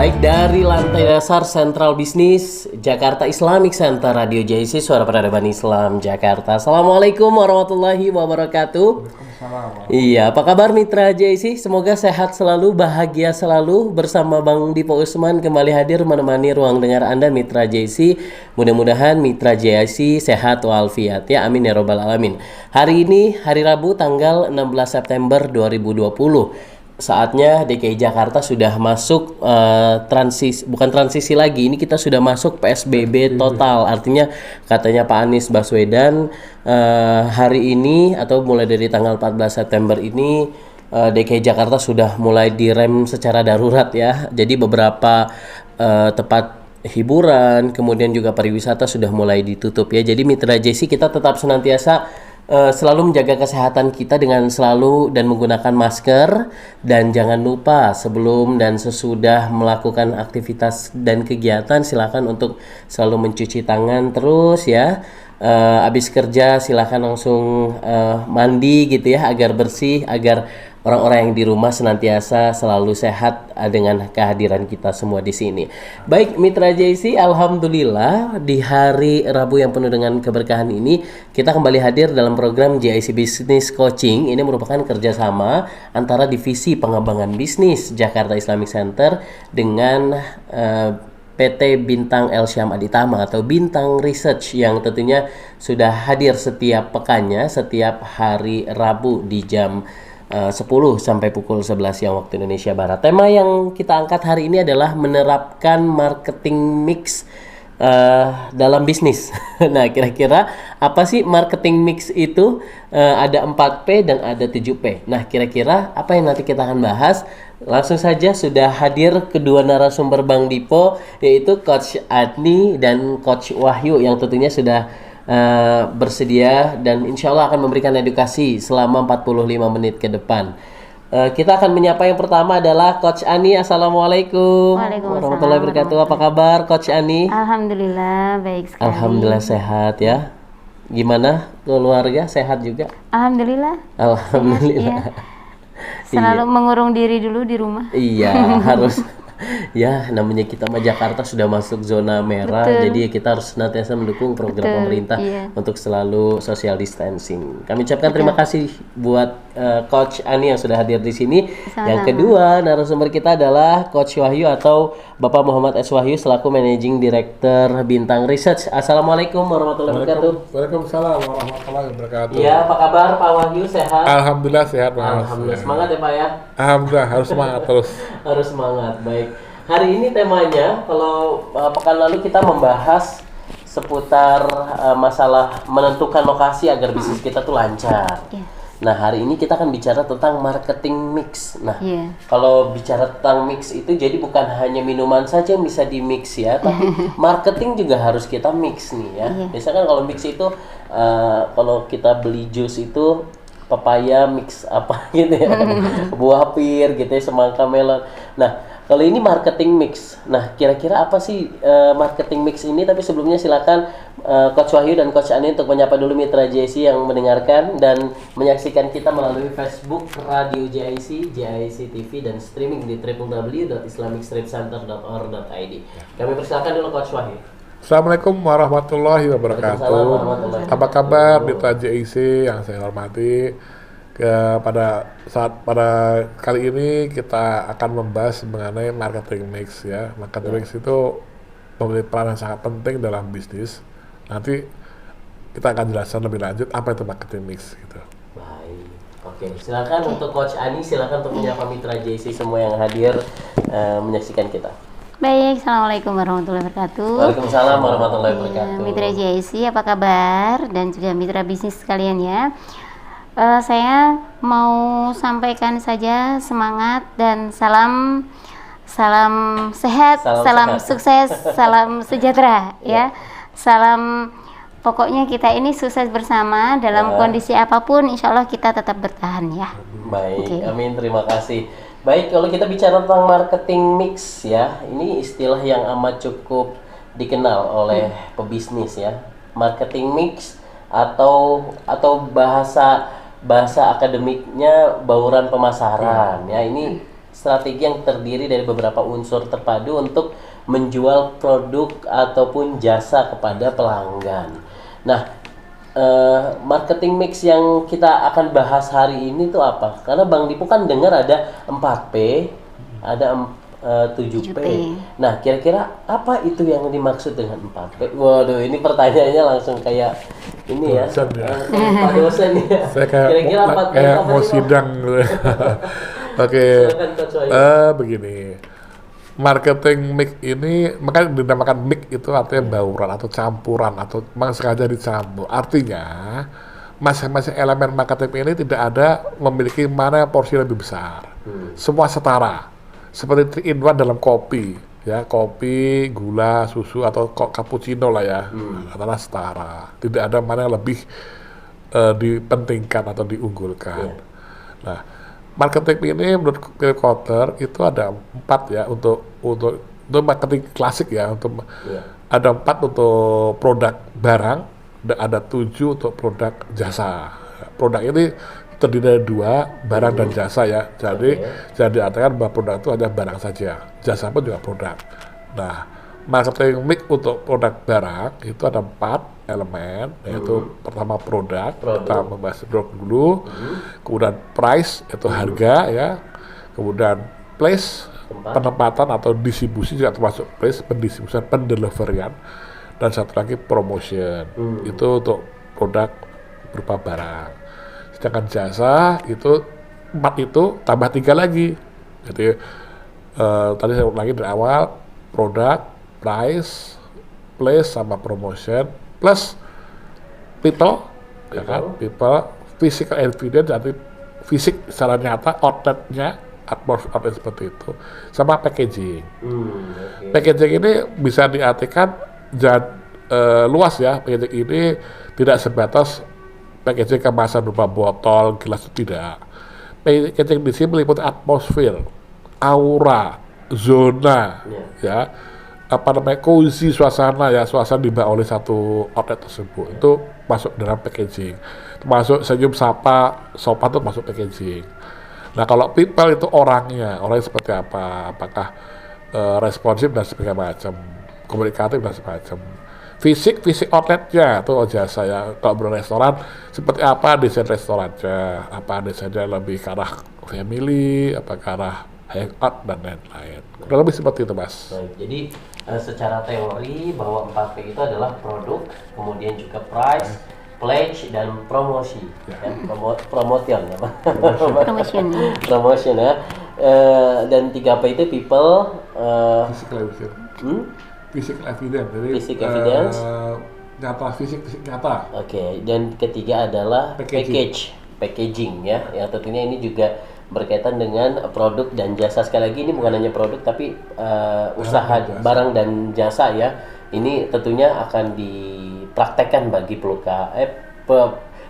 Baik dari lantai dasar Sentral Bisnis Jakarta Islamic Center Radio JIC Suara Peradaban Islam Jakarta. Assalamualaikum warahmatullahi wabarakatuh. Iya, apa kabar mitra JIC? Semoga sehat selalu, bahagia selalu. Bersama Bang Dipo Usman kembali hadir menemani ruang dengar Anda mitra JIC. Mudah-mudahan mitra JIC sehat walafiat ya, amin ya robbal alamin. Hari ini hari Rabu tanggal 16 September 2020. Saatnya DKI Jakarta sudah masuk bukan transisi lagi, ini kita sudah masuk PSBB total. Artinya katanya Pak Anies Baswedan hari ini atau mulai dari tanggal 14 September ini DKI Jakarta sudah mulai direm secara darurat ya. Jadi beberapa tempat hiburan, kemudian juga pariwisata sudah mulai ditutup ya. Jadi mitra JC kita tetap senantiasa selalu menjaga kesehatan kita dengan selalu dan menggunakan masker, dan jangan lupa sebelum dan sesudah melakukan aktivitas dan kegiatan silakan untuk selalu mencuci tangan terus ya. Habis kerja silakan langsung mandi gitu ya agar bersih, agar orang-orang yang di rumah senantiasa selalu sehat dengan kehadiran kita semua di sini. Baik mitra JC, alhamdulillah di hari Rabu yang penuh dengan keberkahan ini kita kembali hadir dalam program JIC Business Coaching. Ini merupakan kerjasama antara Divisi Pengembangan Bisnis Jakarta Islamic Center dengan PT Bintang El Syam Aditama atau Bintang Research yang tentunya sudah hadir setiap pekannya, setiap hari Rabu di jam 10 sampai pukul 11 siang waktu Indonesia Barat. Tema yang kita angkat hari ini adalah menerapkan marketing mix dalam bisnis. Nah, kira-kira apa sih marketing mix itu? Ada 4P dan ada 7P. Nah, kira-kira apa yang nanti kita akan bahas? Langsung saja sudah hadir kedua narasumber Bang Dipo, yaitu Coach Adni dan Coach Wahyu yang tentunya sudah bersedia dan insya Allah akan memberikan edukasi selama 45 menit ke depan. Kita akan menyapa yang pertama adalah Coach Ani. Assalamualaikum warahmatullahi wabarakatuh. Apa kabar Coach Ani? Alhamdulillah baik sekali. Alhamdulillah sehat ya. Gimana keluarga, sehat juga? Alhamdulillah. Alhamdulillah. Sehat, iya. Selalu mengurung diri dulu di rumah. Iya harus. Ya, namanya kita mah Jakarta sudah masuk zona merah. Betul. Jadi kita harus senantiasa mendukung program pemerintah untuk selalu social distancing. Kami ucapkan terima kasih buat Coach Ani yang sudah hadir di sini. Sama-sama. Yang kedua narasumber kita adalah Coach Wahyu atau Bapak Muhammad S. Wahyu selaku Managing Director Bintang Research. Assalamualaikum warahmatullahi wabarakatuh. Waalaikumsalam warahmatullahi wabarakatuh. Ya, apa kabar Pak Wahyu, sehat? Alhamdulillah sehat Mas. Alhamdulillah, semangat ya Pak ya. Alhamdulillah, harus semangat terus. Harus semangat, baik. Hari ini temanya, kalau pekan lalu kita membahas seputar masalah menentukan lokasi agar bisnis kita tuh lancar. Nah, hari ini kita akan bicara tentang marketing mix. Nah, kalau bicara tentang mix itu jadi bukan hanya minuman saja yang bisa di mix ya, tapi marketing juga harus kita mix nih ya. Biasanya kan kalau mix itu kalau kita beli jus itu papaya mix apa gitu ya, buah pir gitu ya, semangka melon. Nah, kalau ini marketing mix. Nah, kira-kira apa sih marketing mix ini? Tapi sebelumnya silakan Coach Wahyu dan Coach Ani untuk menyapa dulu mitra JIC yang mendengarkan dan menyaksikan kita melalui Facebook Radio JIC, JIC TV dan streaming di www.islamicstripcenter.or.id. Kami persilakan dulu Coach Wahyu. Assalamualaikum warahmatullahi wabarakatuh. Apa kabar mitra JIC yang saya hormati? Pada kali ini kita akan membahas mengenai marketing mix ya. Marketing mix itu memiliki peran yang sangat penting dalam bisnis. Nanti kita akan jelaskan lebih lanjut apa itu marketing mix gitu. Baik. Oke, silakan untuk Coach Ani, silakan untuk menyapa mitra JC semua yang hadir menyaksikan kita. Baik, assalamualaikum warahmatullahi wabarakatuh. Waalaikumsalam warahmatullahi wabarakatuh. Mitra JIC apa kabar dan juga mitra bisnis sekalian ya. Saya mau sampaikan saja semangat dan salam sehat, salam sukses, salam sejahtera ya. Salam pokoknya kita ini sukses bersama dalam kondisi apapun, insya Allah kita tetap bertahan ya. Baik, amin, terima kasih. Baik, kalau kita bicara tentang marketing mix ya, ini istilah yang amat cukup dikenal oleh pebisnis ya. Marketing mix atau bahasa akademiknya bauran pemasaran ya. Ini strategi yang terdiri dari beberapa unsur terpadu untuk menjual produk ataupun jasa kepada pelanggan. Nah, marketing mix yang kita akan bahas hari ini tuh apa? Karena Bang Dipu kan dengar ada 4P, ada 7P. Nah, kira-kira apa itu yang dimaksud dengan 4P? Waduh, ini pertanyaannya langsung kayak ini ya. Dosen ya. Pak dosen ya. Saya kayak Kira-kira 4P kayak apa mau sih, Bang? sidang gitu. Oke. Silakan, Coach Wahyu. Begini. Marketing mix ini makanya dinamakan mix, itu artinya bauran atau campuran atau memang sengaja dicampur. Artinya masing-masing elemen marketing ini tidak ada memiliki mana porsi lebih besar. Semua setara. Seperti 3 in 1 dalam kopi, ya, kopi, gula, susu atau cappuccino lah ya. Adalah setara. Tidak ada mana yang lebih dipentingkan atau diunggulkan. Nah, marketing ini menurut Phil Kotler itu ada 4 ya untuk marketing klasik ya, ada 4 untuk produk barang dan ada 7 untuk produk jasa. Produk ini terdiri dari 2, barang dan jasa ya. Jadi jadi artikan bahwa produk itu hanya barang saja, jasa pun juga produk. Nah, marketing mix untuk produk barang itu ada 4 elemen, yaitu pertama produk, kita membahas produk dulu, kemudian price, yaitu harga ya, kemudian place, penempatan atau distribusi juga termasuk place, pendistribusian, pendeliverian, dan satu lagi promotion, itu untuk produk berupa barang. Sedangkan jasa itu 4 itu tambah 3 lagi, jadi tadi saya ulangi dari awal, produk, price, place, sama promotion, plus people, ya kan, people, physical evidence, jadi fisik secara nyata, outletnya, outlet seperti itu, sama packaging. Packaging ini bisa diartikan luas ya. Packaging ini tidak sebatas packaging kemasan berupa botol, gelas, tidak. Packaging di sini meliputi atmosfer, aura, zona, ya, apa namanya, cozy suasana ya, suasana dibawa oleh satu outlet tersebut, itu masuk dalam packaging. Termasuk senyum, sapa, sopan itu masuk packaging. Nah, kalau people itu orangnya seperti apa, apakah responsif dan sebagainya macam, komunikatif dan semacam. Fisik outletnya itu jasa ya. Kalau berrestoran seperti apa desain restorannya, apa desainnya lebih ke arah family, apa ke arah hangout dan lain-lain. Kurang lebih seperti itu, Mas. Baik, jadi secara teori bahwa 4P itu adalah produk, kemudian juga price, pledge, dan promosi, ya, promotion ya, Pak. Promotion ya. Dan 3P itu people, Physical evidence. Physical evidence. Jadi Physical evidence. Nyata, fisik nyata. Oke, dan ketiga adalah packaging ya. Ya, tentunya ini juga berkaitan dengan produk dan jasa. Sekali lagi ini bukan hanya produk tapi usaha barang dan jasa ya. Ini tentunya akan dipraktekkan bagi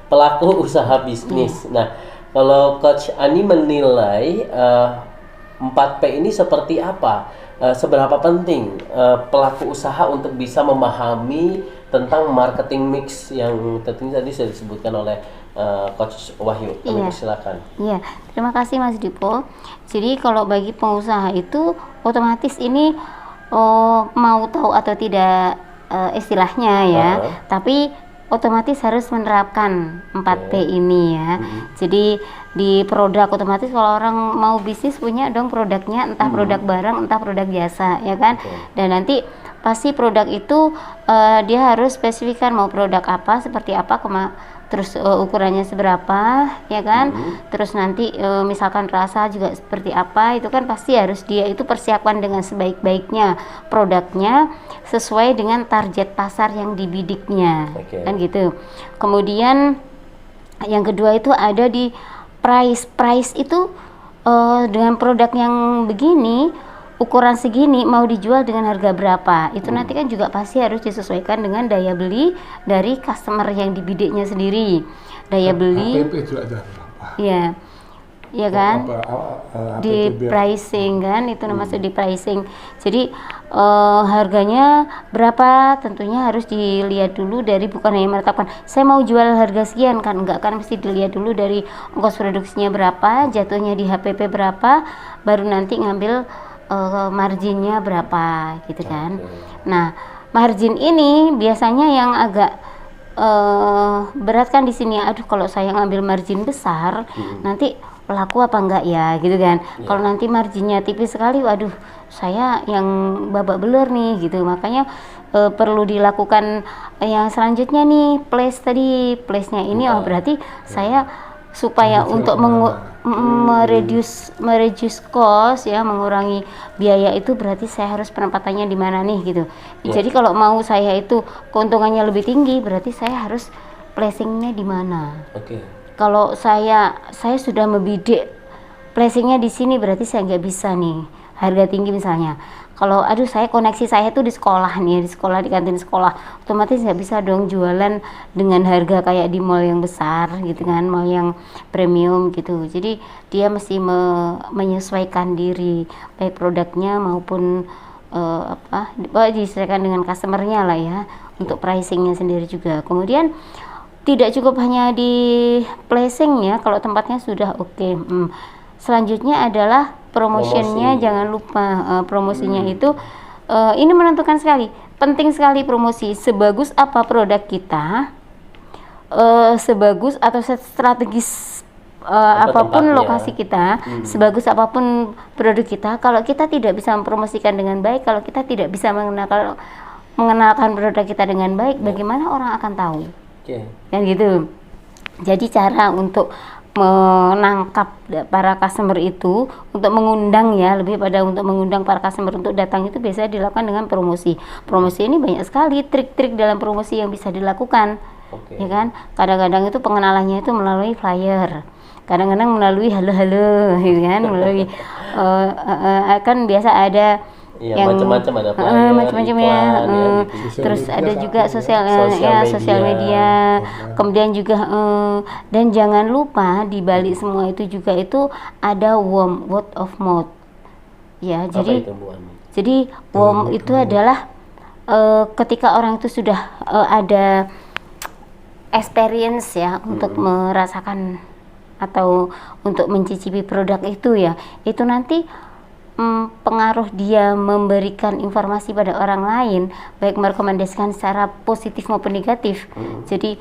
pelaku usaha bisnis. Nah, kalau Coach Ani menilai 4P ini seperti apa? Seberapa penting pelaku usaha untuk bisa memahami tentang marketing mix yang tentunya tadi sudah disebutkan oleh Coach Wahyu. Silakan. Iya, terima kasih Mas Dipo. Jadi kalau bagi pengusaha itu otomatis ini mau tahu atau tidak istilahnya ya, tapi otomatis harus menerapkan 4P ini ya. Jadi di produk otomatis kalau orang mau bisnis punya dong produknya, entah produk barang, entah produk jasa ya kan. Dan nanti pasti produk itu dia harus spesifikkan mau produk apa, seperti apa, terus ukurannya seberapa ya kan. Terus nanti misalkan rasa juga seperti apa, itu kan pasti harus dia itu persiapkan dengan sebaik-baiknya produknya sesuai dengan target pasar yang dibidiknya, kan gitu. Kemudian yang kedua itu ada di price itu dengan produk yang begini, ukuran segini mau dijual dengan harga berapa, itu nanti kan juga pasti harus disesuaikan dengan daya beli dari customer yang dibidiknya sendiri. Daya beli HPP juga ada berapa? ya, ya kan? Di APBD. pricing kan, itu masuk di pricing. Jadi harganya berapa, tentunya harus dilihat dulu dari, bukan hanya menetapkan saya mau jual harga sekian kan, enggak kan, mesti dilihat dulu dari ongkos produksinya berapa, jatuhnya di HPP berapa, baru nanti ngambil marginnya berapa gitu kan. Nah, margin ini biasanya yang agak berat kan di sini. Aduh, kalau saya ngambil margin besar, nanti laku apa enggak ya gitu kan. Kalau nanti marginnya tipis sekali, waduh, saya yang babak belur nih gitu. Makanya perlu dilakukan yang selanjutnya nih, place-nya ini. Oh, berarti saya supaya untuk mereduce cost ya, mengurangi biaya itu, berarti saya harus penempatannya di mana nih gitu. Jadi kalau mau saya itu keuntungannya lebih tinggi, berarti saya harus placingnya di mana. Kalau saya sudah membidik placingnya di sini, berarti saya nggak bisa nih harga tinggi misalnya. Kalau aduh, saya koneksi saya tuh di sekolah nih, di kantin sekolah, otomatis nggak bisa dong jualan dengan harga kayak di mall yang besar gitu kan, mall yang premium gitu. Jadi dia mesti menyesuaikan diri, baik produknya maupun disesuaikan dengan customernya lah ya, untuk pricingnya sendiri juga. Kemudian tidak cukup hanya di placing ya, kalau tempatnya sudah oke. Selanjutnya adalah promotionnya, jangan lupa promosinya itu ini menentukan sekali, penting sekali promosi. Sebagus apa produk kita, sebagus atau strategis apapun tempatnya, lokasi kita, sebagus apapun produk kita, kalau kita tidak bisa mempromosikan dengan baik, kalau kita tidak bisa mengenalkan produk kita dengan baik, bagaimana orang akan tahu? Kan gitu. Jadi cara untuk menangkap para customer itu, untuk mengundang ya, lebih pada untuk mengundang para customer untuk datang, itu biasanya dilakukan dengan promosi. Promosi ini banyak sekali trik-trik dalam promosi yang bisa dilakukan, ya kan. Kadang-kadang itu pengenalannya itu melalui flyer, kadang-kadang melalui halo-halo, gitu kan, melalui kan biasa ada yang macam-macam, ada flyer, macam-macam ya, gitu. Terus ada juga sosial media, kemudian juga dan jangan lupa di balik semua itu juga itu ada word of mouth ya. Jadi warm itu adalah ketika orang itu sudah ada experience ya, untuk merasakan atau untuk mencicipi produk itu ya, itu nanti pengaruh dia memberikan informasi pada orang lain, baik merekomendasikan secara positif maupun negatif. Jadi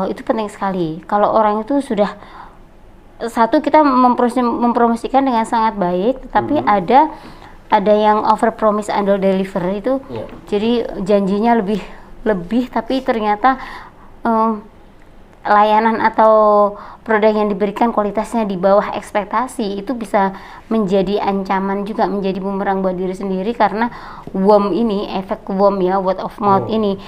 itu penting sekali. Kalau orang itu sudah satu, kita mempromosikan dengan sangat baik, tetapi ada yang over promise under deliver itu. Jadi janjinya lebih tapi ternyata layanan atau produk yang diberikan kualitasnya di bawah ekspektasi, itu bisa menjadi ancaman juga, menjadi bumerang buat diri sendiri, karena WOM ini, efek WOM ya, word of mouth ini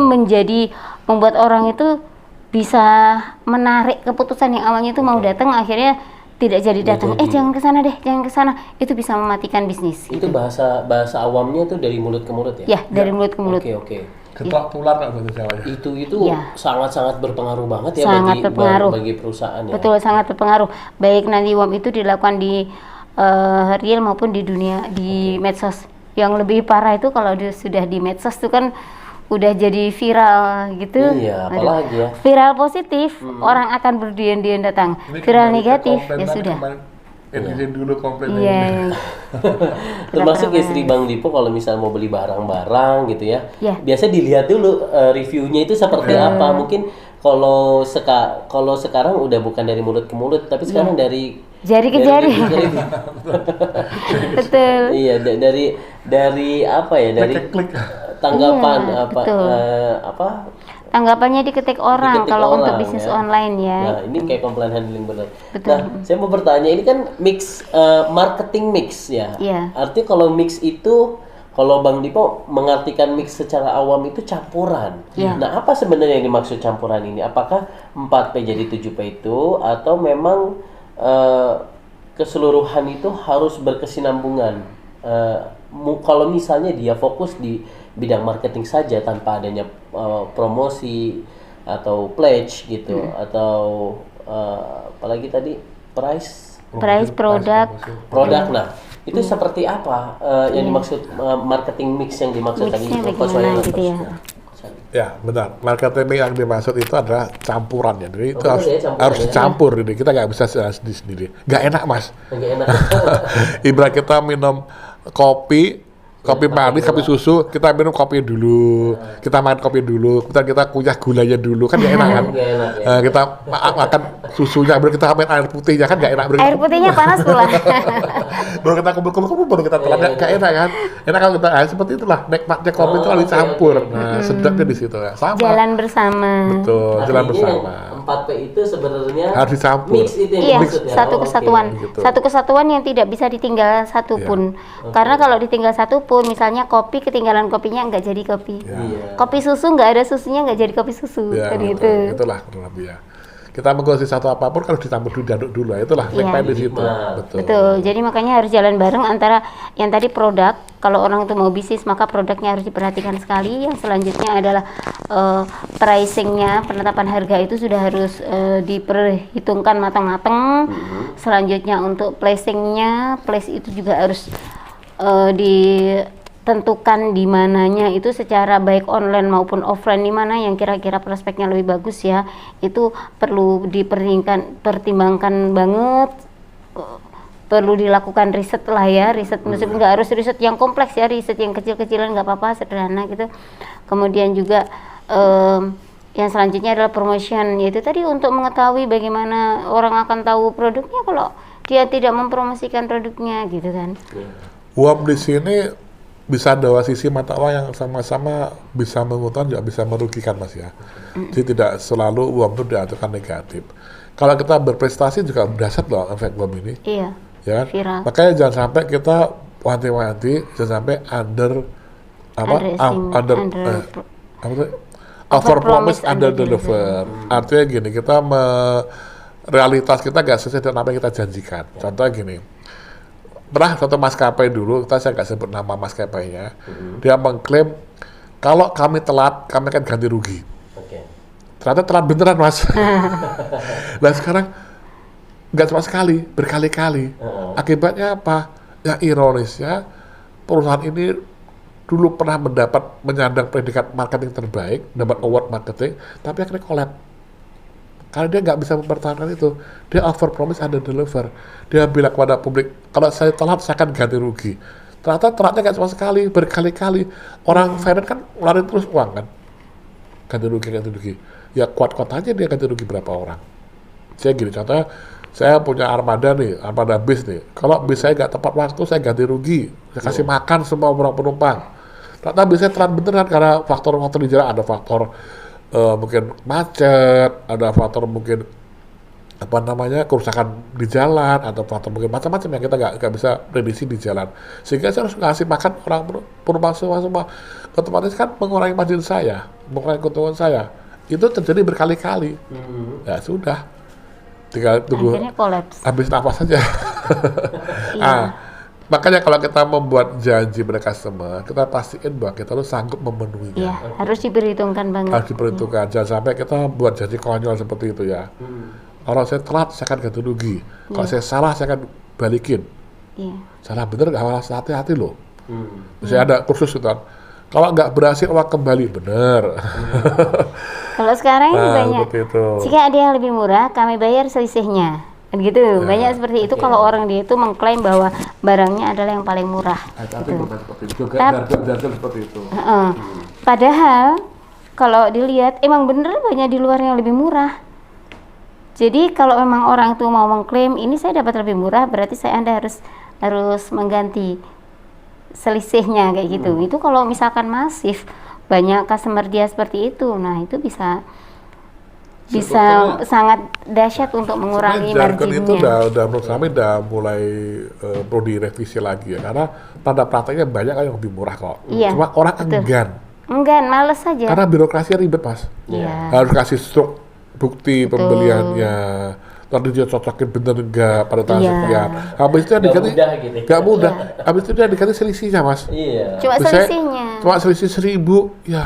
menjadi membuat orang itu bisa menarik keputusan yang awalnya itu mau datang, akhirnya tidak jadi datang. Jangan ke sana deh, jangan ke sana. Itu bisa mematikan bisnis. Itu bahasa awamnya itu dari mulut ke mulut ya? Ya, dari mulut ke mulut. Oke. Ketok tular nggak bahasa Jawanya? Itu sangat-sangat berpengaruh banget ya, sangat berpengaruh bagi perusahaan ya. Betul, sangat berpengaruh. Baik nanti WOM itu dilakukan di real maupun di dunia di medsos. Yang lebih parah itu kalau sudah di medsos itu kan udah jadi viral gitu. Iya, apalagi ya. Viral positif, orang akan berdiam-diam datang. Viral negatif ya sudah. Netizen dulu komplain. Iya. Termasuk istri Bang Dipo kalau misal mau beli barang-barang gitu ya, biasa dilihat dulu reviewnya itu seperti apa. Mungkin kalau sekarang udah bukan dari mulut ke mulut, tapi sekarang dari jari ke jari. Betul. Iya, dari apa ya, dari tanggapan tanggapannya diketik orang kalau untuk bisnis online ya. Nah, ini kayak komplain handling benar. Nah, saya mau bertanya, ini kan mix marketing mix ya. Artinya kalau mix itu, kalau Bang Dipo mengartikan mix secara awam itu campuran. Nah, apa sebenarnya yang dimaksud campuran ini? Apakah 4P jadi 7P itu, atau memang keseluruhan itu harus berkesinambungan? Kalau misalnya dia fokus di bidang marketing saja tanpa adanya promosi atau pledge gitu, atau apalagi tadi price produk. Nah, itu seperti apa yang dimaksud marketing mix yang dimaksud tadi Mixnya Coach bagaimana Wayan? gitu ya. Ya, benar. Marketing yang dimaksud itu adalah campuran ya. Jadi itu benar ya, campuran harus ya. dicampur. Jadi kita nggak bisa sendiri. Nggak enak, Mas. Nggak enak. Ibarat kita minum kopi manis, kopi susu, kita minum kopi dulu, kita makan kopi dulu, kita kunyah gulanya dulu, kan nggak enak kan? Nggak enak, ya. Kita makan susunya, baru kita makan air putihnya, kan nggak enak. Air putihnya panas pula. Baru kita kumpul-kumpul, baru kita telan, nggak enak kan? Enak kalau kita, seperti itulah, nikmatnya kopi itu kalau dicampur, nah sedapnya di situ ya. Sama. Jalan bersama. Betul, jalan Artinya bersama. 4P itu sebenarnya Harus dicampur. mix itu yang Iya, dimaksud ya? satu Oh, oke. kesatuan. Gitu. Satu kesatuan yang tidak bisa ditinggal satu Iya. pun. Karena kalau ditinggal satu pun, misalnya kopi, ketinggalan kopinya nggak jadi kopi. Iya. Kopi susu nggak ada susunya nggak jadi kopi susu. Ya, Kan betul. gitu. Itulah kurang lebih ya. Kita mengkonsumsi satu apapun kalau dicampur dulu, diaduk dulu. Itulah Iya. nikmat di situ. Nikmat. Betul. Betul. Jadi makanya harus jalan bareng antara yang tadi produk. Kalau orang itu mau bisnis, maka produknya harus diperhatikan sekali. Yang selanjutnya adalah pricingnya, penetapan harga itu sudah harus diperhitungkan matang-matang. Selanjutnya untuk placingnya, place itu juga harus ditentukan di mananya itu secara baik online maupun offline, di mana yang kira-kira prospeknya lebih bagus ya. Itu perlu dipertimbangkan banget. Perlu dilakukan riset lah ya, riset meskipun nggak harus riset yang kompleks ya, riset yang kecil-kecilan nggak apa-apa, sederhana gitu. Kemudian juga yang selanjutnya adalah promotion, yaitu tadi untuk mengetahui bagaimana orang akan tahu produknya kalau dia tidak mempromosikan produknya gitu kan. Uang di sini bisa dua sisi mata uang yang sama-sama bisa menguntungkan juga bisa merugikan, Mas ya. Jadi tidak selalu uang itu diartikan negatif. Kalau kita berprestasi juga dahsyat loh efek bom ini. Iya. Ya kan? Viral. Makanya jangan sampai kita wanti-wanti, jangan sampai over promise under deliver. Artinya gini, kita realitas kita nggak sesuai dengan apa yang kita janjikan. Contohnya gini, pernah satu maskapai dulu, saya nggak sebut nama maskapainya, dia mengklaim kalau kami telat, kami akan ganti rugi. Oke. Ternyata telat beneran, Mas. Nah sekarang nggak cuma sekali, berkali-kali. Akibatnya apa? Yang ironisnya, perusahaan ini dulu pernah menyandang predikat marketing terbaik, dapat award marketing, tapi akhirnya collab. Karena dia nggak bisa mempertahankan itu. Dia over promise under deliver. Dia bilang kepada publik, kalau saya telat, saya akan ganti rugi. Ternyata telatnya nggak cuma sekali, berkali-kali. Orang finance kan ngeluarin terus uang kan. Ganti rugi. Ya kuat-kuat aja dia ganti rugi berapa orang. Saya gini, contohnya, saya punya armada bis nih. Kalau bis saya nggak tepat waktu, saya ganti rugi. Saya kasih makan semua orang penumpang. Ternyata bisnya telat beneran karena faktor-faktor di jalan. Ada faktor mungkin macet, ada faktor mungkin kerusakan di jalan, atau faktor mungkin macam-macam yang kita nggak bisa prediksi di jalan. Sehingga saya harus ngasih makan orang penumpang semua. Otomatis kan mengurangi margin saya, mengurangi keuntungan saya. Itu terjadi berkali-kali. Ya sudah. Tinggal tunggu Akhirnya kolaps. habis nafas saja. Makanya kalau kita membuat janji pada customer, kita pastiin bahwa kita harus sanggup memenuhinya. Iya, harus diperhitungkan banget. Harus diperhitungkan. Jangan sampai kita buat janji konyol seperti itu ya. Kalau saya telat, saya akan ganti rugi. Kalau saya salah, saya akan balikin. Iya. Salah bener, harus hati-hati loh. Misalnya ada kursus gitu kan. Kalau nggak berhasil, uang kembali. Bener. Kalau sekarang banyak, seperti itu. jika ada yang lebih murah, kami bayar selisihnya. Kan gitu, banyak seperti itu. Kalau orang dia itu mengklaim bahwa barangnya adalah yang paling murah. Tapi bukan seperti itu. Jargon seperti itu. Padahal kalau dilihat emang bener banyak di luar yang lebih murah. Jadi kalau memang orang itu mau mengklaim ini saya dapat lebih murah, berarti Anda harus mengganti selisihnya kayak gitu. Itu kalau misalkan masif banyak customer dia seperti itu, nah itu bisa sangat dahsyat untuk mengurangi jargon itu marginnya. udah menurut kami udah mulai perlu direvisi lagi ya, karena tanda prakteknya banyak yang lebih murah kok. Iya, Cuma orang betul. Enggan, males saja. karena birokrasinya ribet, Mas. Iya. Harus kasih struk bukti pembeliannya, nanti dia cocokin bener enggak pada tanggal Iya. sekian. Habis itu dia Nggak diganti, mudah gitu. nggak mudah. Habis itu dia diganti selisihnya, Mas. Iya. Cuma Misalnya, selisihnya. Cuma selisih 1.000, ya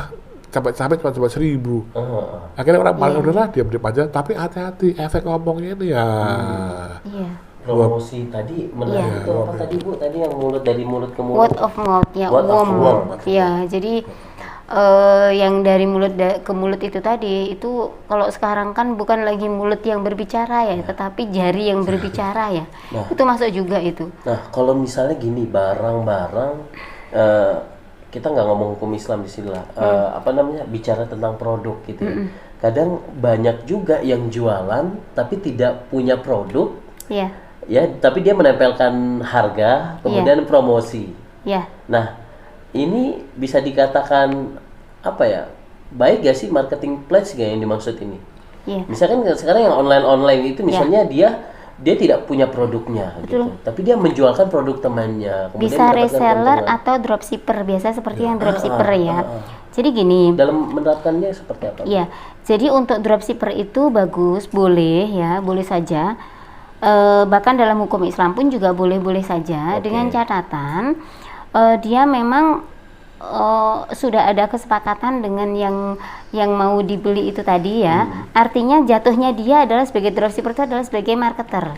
capek-capek cuma 1.000. Akhirnya orang malah udahlah diam-diam aja, tapi hati-hati efek ngomongnya ini ya. Iya. Promosi tadi menarik itu apa tadi Bu? Tadi yang dari mulut ke mulut. Word of mouth ya, Word of umum. Ya, jadi yang dari mulut ke mulut itu tadi itu kalau sekarang kan bukan lagi mulut yang berbicara ya, tetapi jari yang berbicara ya. Itu masuk juga itu. Nah, kalau misalnya gini barang-barang kita nggak ngomong hukum Islam di sini lah, bicara tentang produk gitu. Kadang banyak juga yang jualan tapi tidak punya produk. Iya. Ya, tapi dia menempelkan harga, kemudian promosi. Ya. Nah, ini bisa dikatakan apa ya? Baik gak sih marketing pledge gak yang dimaksud ini? Iya. Misalkan sekarang yang online itu misalnya dia tidak punya produknya gitu, tapi dia menjualkan produk temannya. Bisa reseller atau dropshipper, biasa seperti yang dropshipper ya. Jadi gini. Dalam menerapkannya seperti apa? Iya. Jadi untuk dropshipper itu bagus, boleh ya, boleh saja. Bahkan dalam hukum Islam pun juga boleh-boleh saja, dengan catatan dia memang sudah ada kesepakatan dengan yang mau dibeli itu tadi ya. Artinya jatuhnya dia adalah sebagai dropshipper itu adalah sebagai marketer.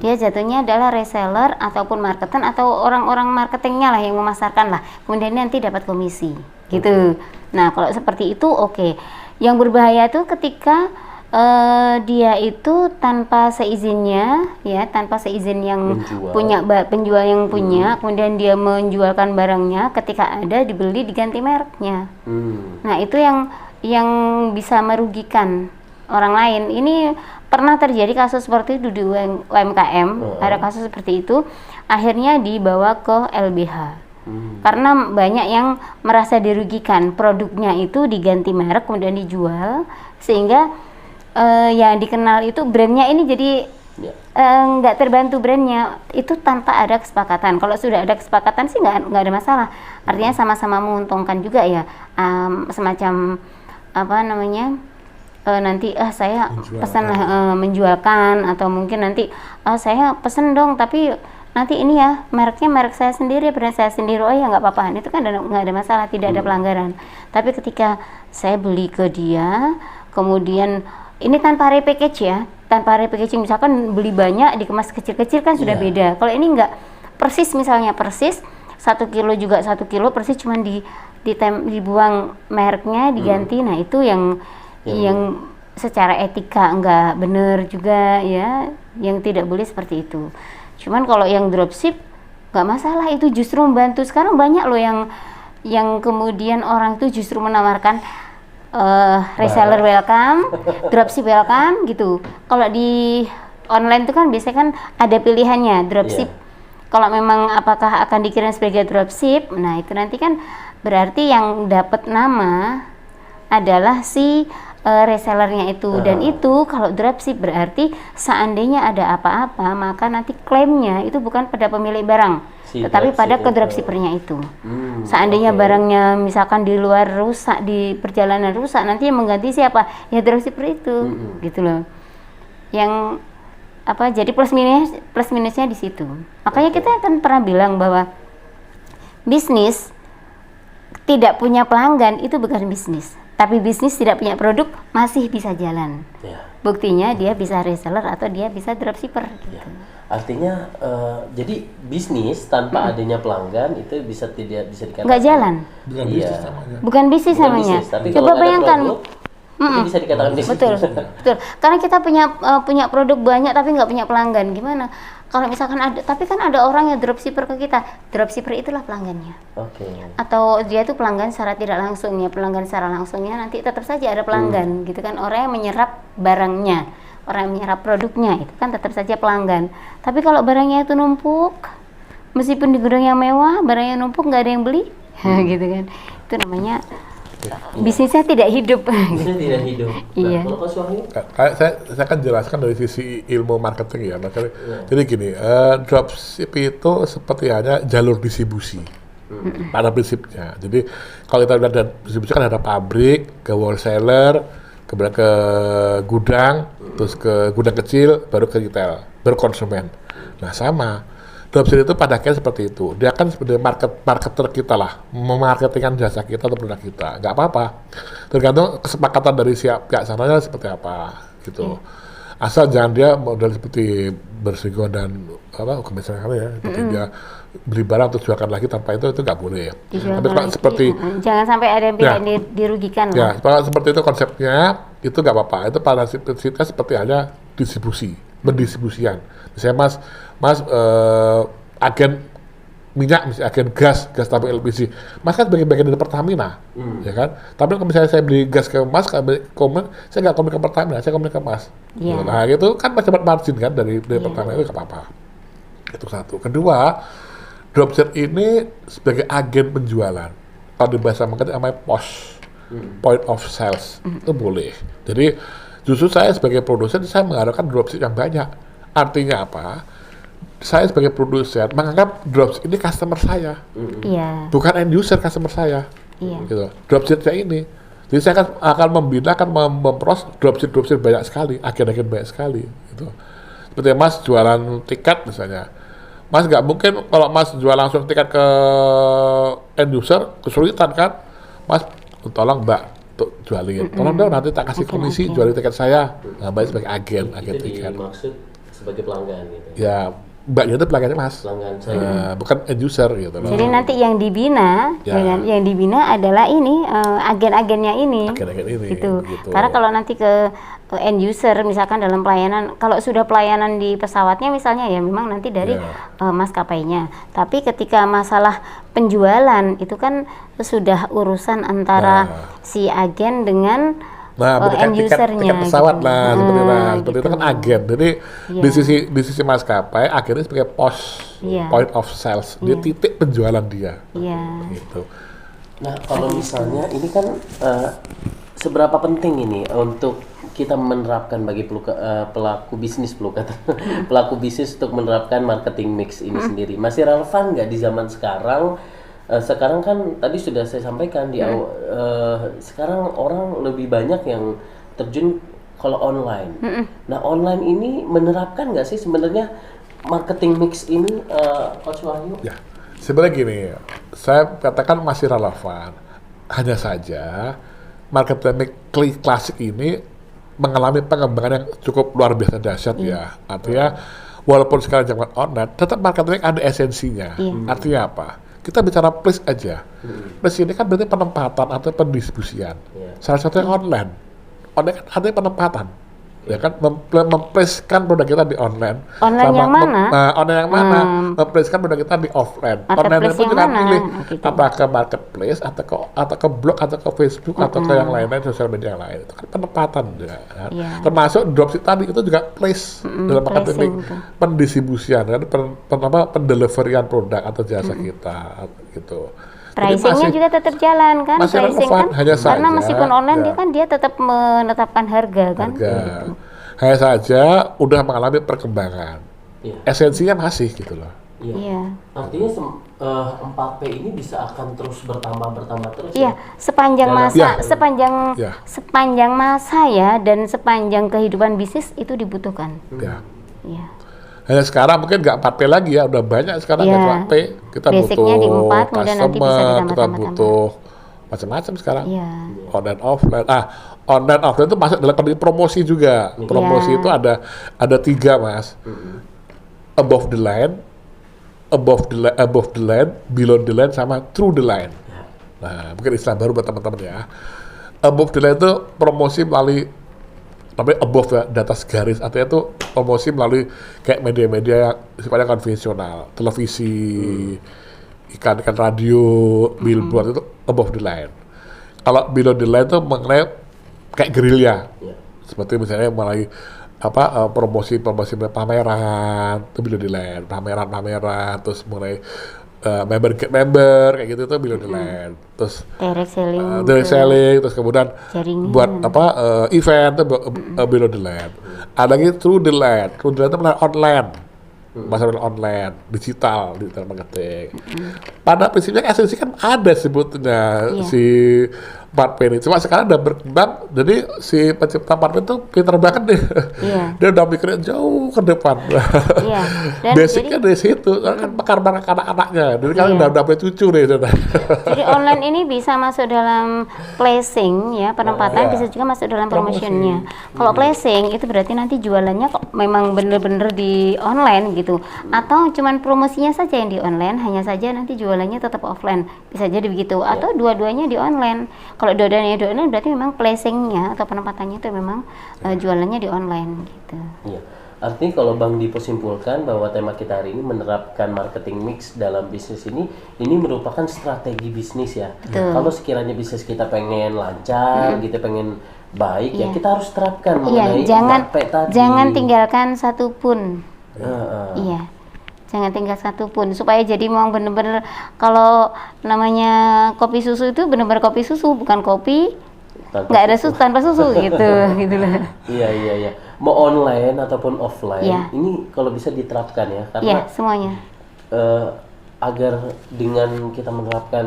Dia jatuhnya adalah reseller ataupun marketer atau orang-orang marketingnya lah yang memasarkan lah. Kemudian nanti dapat komisi gitu. Nah kalau seperti itu oke. Yang berbahaya tuh ketika dia itu tanpa seizinnya ya, tanpa seizin yang punya penjual yang punya, kemudian dia menjualkan barangnya, ketika ada dibeli diganti mereknya. Nah itu yang bisa merugikan orang lain. Ini pernah terjadi kasus seperti itu di UMKM, ada kasus seperti itu, akhirnya dibawa ke LBH. Karena banyak yang merasa dirugikan, produknya itu diganti merek kemudian dijual, sehingga yang dikenal itu brandnya ini jadi nggak terbantu brandnya itu tanpa ada kesepakatan. Kalau sudah ada kesepakatan sih nggak ada masalah, artinya sama-sama menguntungkan juga ya. Semacam apa namanya, nanti saya pesan menjualkan, atau mungkin nanti saya pesen dong tapi nanti ini ya mereknya merek saya sendiri, brand saya sendiri. Oh ya nggak apa-apa, itu kan nggak ada masalah, tidak ada pelanggaran. Tapi ketika saya beli ke dia kemudian ini tanpa repackage ya, tanpa repackaging, misalkan beli banyak dikemas kecil-kecil kan sudah beda. Kalau ini enggak, persis misalnya persis 1 kilo juga 1 kilo persis, cuman dibuang mereknya diganti. Nah itu yang secara etika enggak benar juga ya, yang tidak boleh seperti itu. Cuman kalau yang dropship enggak masalah, itu justru membantu. Sekarang banyak loh yang kemudian orang itu justru menawarkan reseller welcome, dropship welcome gitu. Kalau di online itu kan biasanya kan ada pilihannya dropship. Kalau memang apakah akan dikirim sebagai dropship, nah itu nanti kan berarti yang dapat nama adalah si resellernya itu. Dan itu kalau dropship berarti seandainya ada apa-apa maka nanti klaimnya itu bukan pada pemilik barang, tetapi pada ke dropshippernya itu. Seandainya barangnya misalkan di luar rusak, di perjalanan rusak, nanti yang mengganti siapa? Ya dropshipper itu, gitu loh. Yang jadi plus minusnya di situ. Makanya kita kan pernah bilang bahwa bisnis tidak punya pelanggan itu bukan bisnis, tapi bisnis tidak punya produk masih bisa jalan. Buktinya dia bisa reseller atau dia bisa dropshipper gitu. Artinya jadi bisnis tanpa adanya pelanggan itu tidak bisa dikatakan nggak jalan. Bukan bisnis namanya. Tapi coba kalau bayangkan itu bisa dikatakan bisnis. Betul. Karena kita punya produk banyak tapi nggak punya pelanggan, gimana? Kalau misalkan ada, tapi kan ada orang yang dropshipper ke kita, dropshipper itulah pelanggannya. Atau dia itu pelanggan secara tidak langsung ya, pelanggan secara langsungnya nanti tetap saja ada pelanggan, gitu kan? Orang yang menyerap barangnya, orang yang menyerap produknya itu kan tetap saja pelanggan. Tapi kalau barangnya itu numpuk, meskipun di gudang yang mewah, barangnya numpuk nggak ada yang beli, gitu kan? Itu namanya bisnisnya tidak hidup. Bisnisnya tidak hidup. Iya. Kalau Pak Suhaimi? Saya kan jelaskan dari sisi ilmu marketing ya. Jadi gini, dropship itu seperti hanya jalur distribusi pada prinsipnya. Jadi kalau kita lihat distribusi kan ada pabrik, ke wholesaler, kemudian ke gudang, terus ke gudang kecil, baru ke retail, baru konsumen. Nah sama. Dropship itu pada akhirnya seperti itu. Dia kan sebenarnya marketer kita lah, memarketingkan jasa kita atau produk kita. Nggak apa-apa. Tergantung kesepakatan dari pihak sananya seperti apa gitu. Asal jangan dia model seperti bersinggungan dan misalnya kali ya, seperti dia beli barang terus jualkan lagi tanpa itu nggak boleh. Dijualkan Tapi kalau lagi. seperti Jangan sampai ada yang pihak dirugikan ya, lah. kalau seperti itu konsepnya itu nggak apa-apa. Itu pada prinsipnya seperti halnya distribusi, pendistribusian. Misalnya Mas agen minyak, misalnya agen gas tabung LPG. Mas kan bagian dari Pertamina, ya kan? Tapi kalau misalnya saya beli gas ke Mas, saya nggak komen ke Pertamina, saya komen ke Mas. Iya. Nah, itu kan masih dapat margin kan dari Pertamina, itu nggak apa-apa. Itu satu. Kedua, dropship ini sebagai agen penjualan. Kalau di bahasa marketing namanya POS, point of sales, itu boleh. Jadi justru saya sebagai produsen, saya mengharapkan dropship yang banyak. Artinya apa? Saya sebagai produsen menganggap dropship ini customer saya, bukan end user customer saya. Gitu. Dropshipnya ini, jadi saya akan membina, akan mempros dropship banyak sekali, agen-agen banyak sekali. Gitu. Seperti Mas jualan tiket misalnya, Mas nggak mungkin kalau Mas jual langsung tiket ke end user kesulitan kan, Mas tolong Mbak untuk jualin, tolong dong nanti tak kasih komisi jualin tiket saya, nah, Mbak sebagai agen tiket. Maksud sebagai pelanggan gitu. Ya, Mbaknya itu pelanggannya Mas, Pelanggan saya. bukan end user gitu loh. Jadi nanti yang dibina, yang dibina adalah ini agen-agennya ini. Agen-agen ini. Gitu. Gitu. Karena kalau nanti ke end user, misalkan dalam pelayanan, kalau sudah pelayanan di pesawatnya misalnya ya memang nanti dari maskapainya. Tapi ketika masalah penjualan itu kan sudah urusan antara si agen dengan berikan end usernya tiket pesawat gitu. Seperti itu kan agen. Jadi di sisi maskapai akhirnya sebagai point of sales, dia titik penjualan dia. Gitu. Nah, kalau misalnya ini kan seberapa penting ini untuk kita menerapkan bagi pelaku bisnis pelaku bisnis untuk menerapkan marketing mix ini sendiri, masih relevan nggak di zaman sekarang? Sekarang kan tadi sudah saya sampaikan di awal, sekarang orang lebih banyak yang terjun kalau online. Nah, online ini menerapkan nggak sih sebenarnya marketing mix ini, Coach Wahyu? Ya, sebenarnya gini, saya katakan masih relevan. Hanya saja marketing mix klasik ini mengalami pengembangan yang cukup luar biasa dahsyat ya. Artinya walaupun sekarang zaman online, tetap marketing ada esensinya. Artinya apa? Kita bicara place aja. Place ini kan berarti penempatan atau pendistribusian. Salah satunya online. Online kan artinya penempatan. Ya kan, memplacekan produk kita di online. Online yang mana? Online yang mana? Memplacekan produk kita di offline. Online pun juga pilih apakah ke marketplace atau ke blog atau ke Facebook atau ke yang lain-lain, sosial media yang lain. Itu kan penempatan juga. Kan? Termasuk dropship tadi itu juga place dalam marketing, pendistribusian, kan? Pendeliverian produk atau jasa kita gitu. Pricingnya juga tetap jalan kan, pricing kan, karena meskipun online dia tetap menetapkan harga kan. Hanya saja udah mengalami perkembangan, esensinya masih gitu loh. Artinya 4P ini bisa akan terus bertambah terus. Sepanjang masa, sepanjang masa ya, dan sepanjang kehidupan bisnis itu dibutuhkan. Hanya sekarang mungkin nggak 4P lagi ya, udah banyak sekarang nggak 4P. Kita basicnya butuh di 4, kemudian nanti bisa ditambah, kita butuh macam-macam sekarang. Online offline. Online offline itu masuk dalam kategori promosi juga. Promosi itu ada 3 Mas. Above the line, below the line, sama through the line. Nah, mungkin istilah baru buat teman-teman ya. Above the line itu promosi melalui namanya above ya, di atas garis, artinya itu promosi melalui kayak media-media yang sifatnya konvensional, televisi, iklan radio, billboard, itu above the line. Kalau below the line itu mengenai kayak gerilya, seperti misalnya melalui promosi pameran, itu below the line, pameran, terus mulai member kayak gitu, itu below the line, terus direct selling, terus kemudian buat event itu below the line. Ada lagi through the line itu melalui online, masalah online, digital marketing. Pada prinsipnya esensi kan ada sebetulnya si 4P ini. Cuma sekarang udah berkembang, jadi si pencipta 4P itu pinter banget deh. Iya. Dia udah mikirin jauh ke depan. Iya. Dan Basicnya dari situ, kan bakar-bakar anak-anaknya. Jadi kan udah punya cucu deh. Jadi online ini bisa masuk dalam placing ya, penempatan, bisa juga masuk dalam promotionnya. Kalau placing itu berarti nanti jualannya kok memang bener-bener di online gitu, atau cuman promosinya saja yang di online, hanya saja nanti jualannya tetap offline, bisa jadi begitu, atau dua-duanya di online. Kalau dua-duanya di online berarti memang placingnya atau penempatannya itu memang jualannya di online gitu. Iya. Artinya kalau Bang Dipo simpulkan bahwa tema kita hari ini menerapkan marketing mix dalam bisnis ini merupakan strategi bisnis ya. Betul. Kalau sekiranya bisnis kita pengen lancar, gitu pengen baik ya kita harus terapkan mengenai jangan 4P tadi. jangan tinggalkan satupun. Iya. Jangan tinggal satupun supaya jadi memang benar-benar, kalau namanya kopi susu itu benar-benar kopi susu, bukan kopi nggak ada susu tanpa susu gitu lah. Iya. Mau online ataupun offline, ini kalau bisa diterapkan ya, karena semuanya. Agar dengan kita menerapkan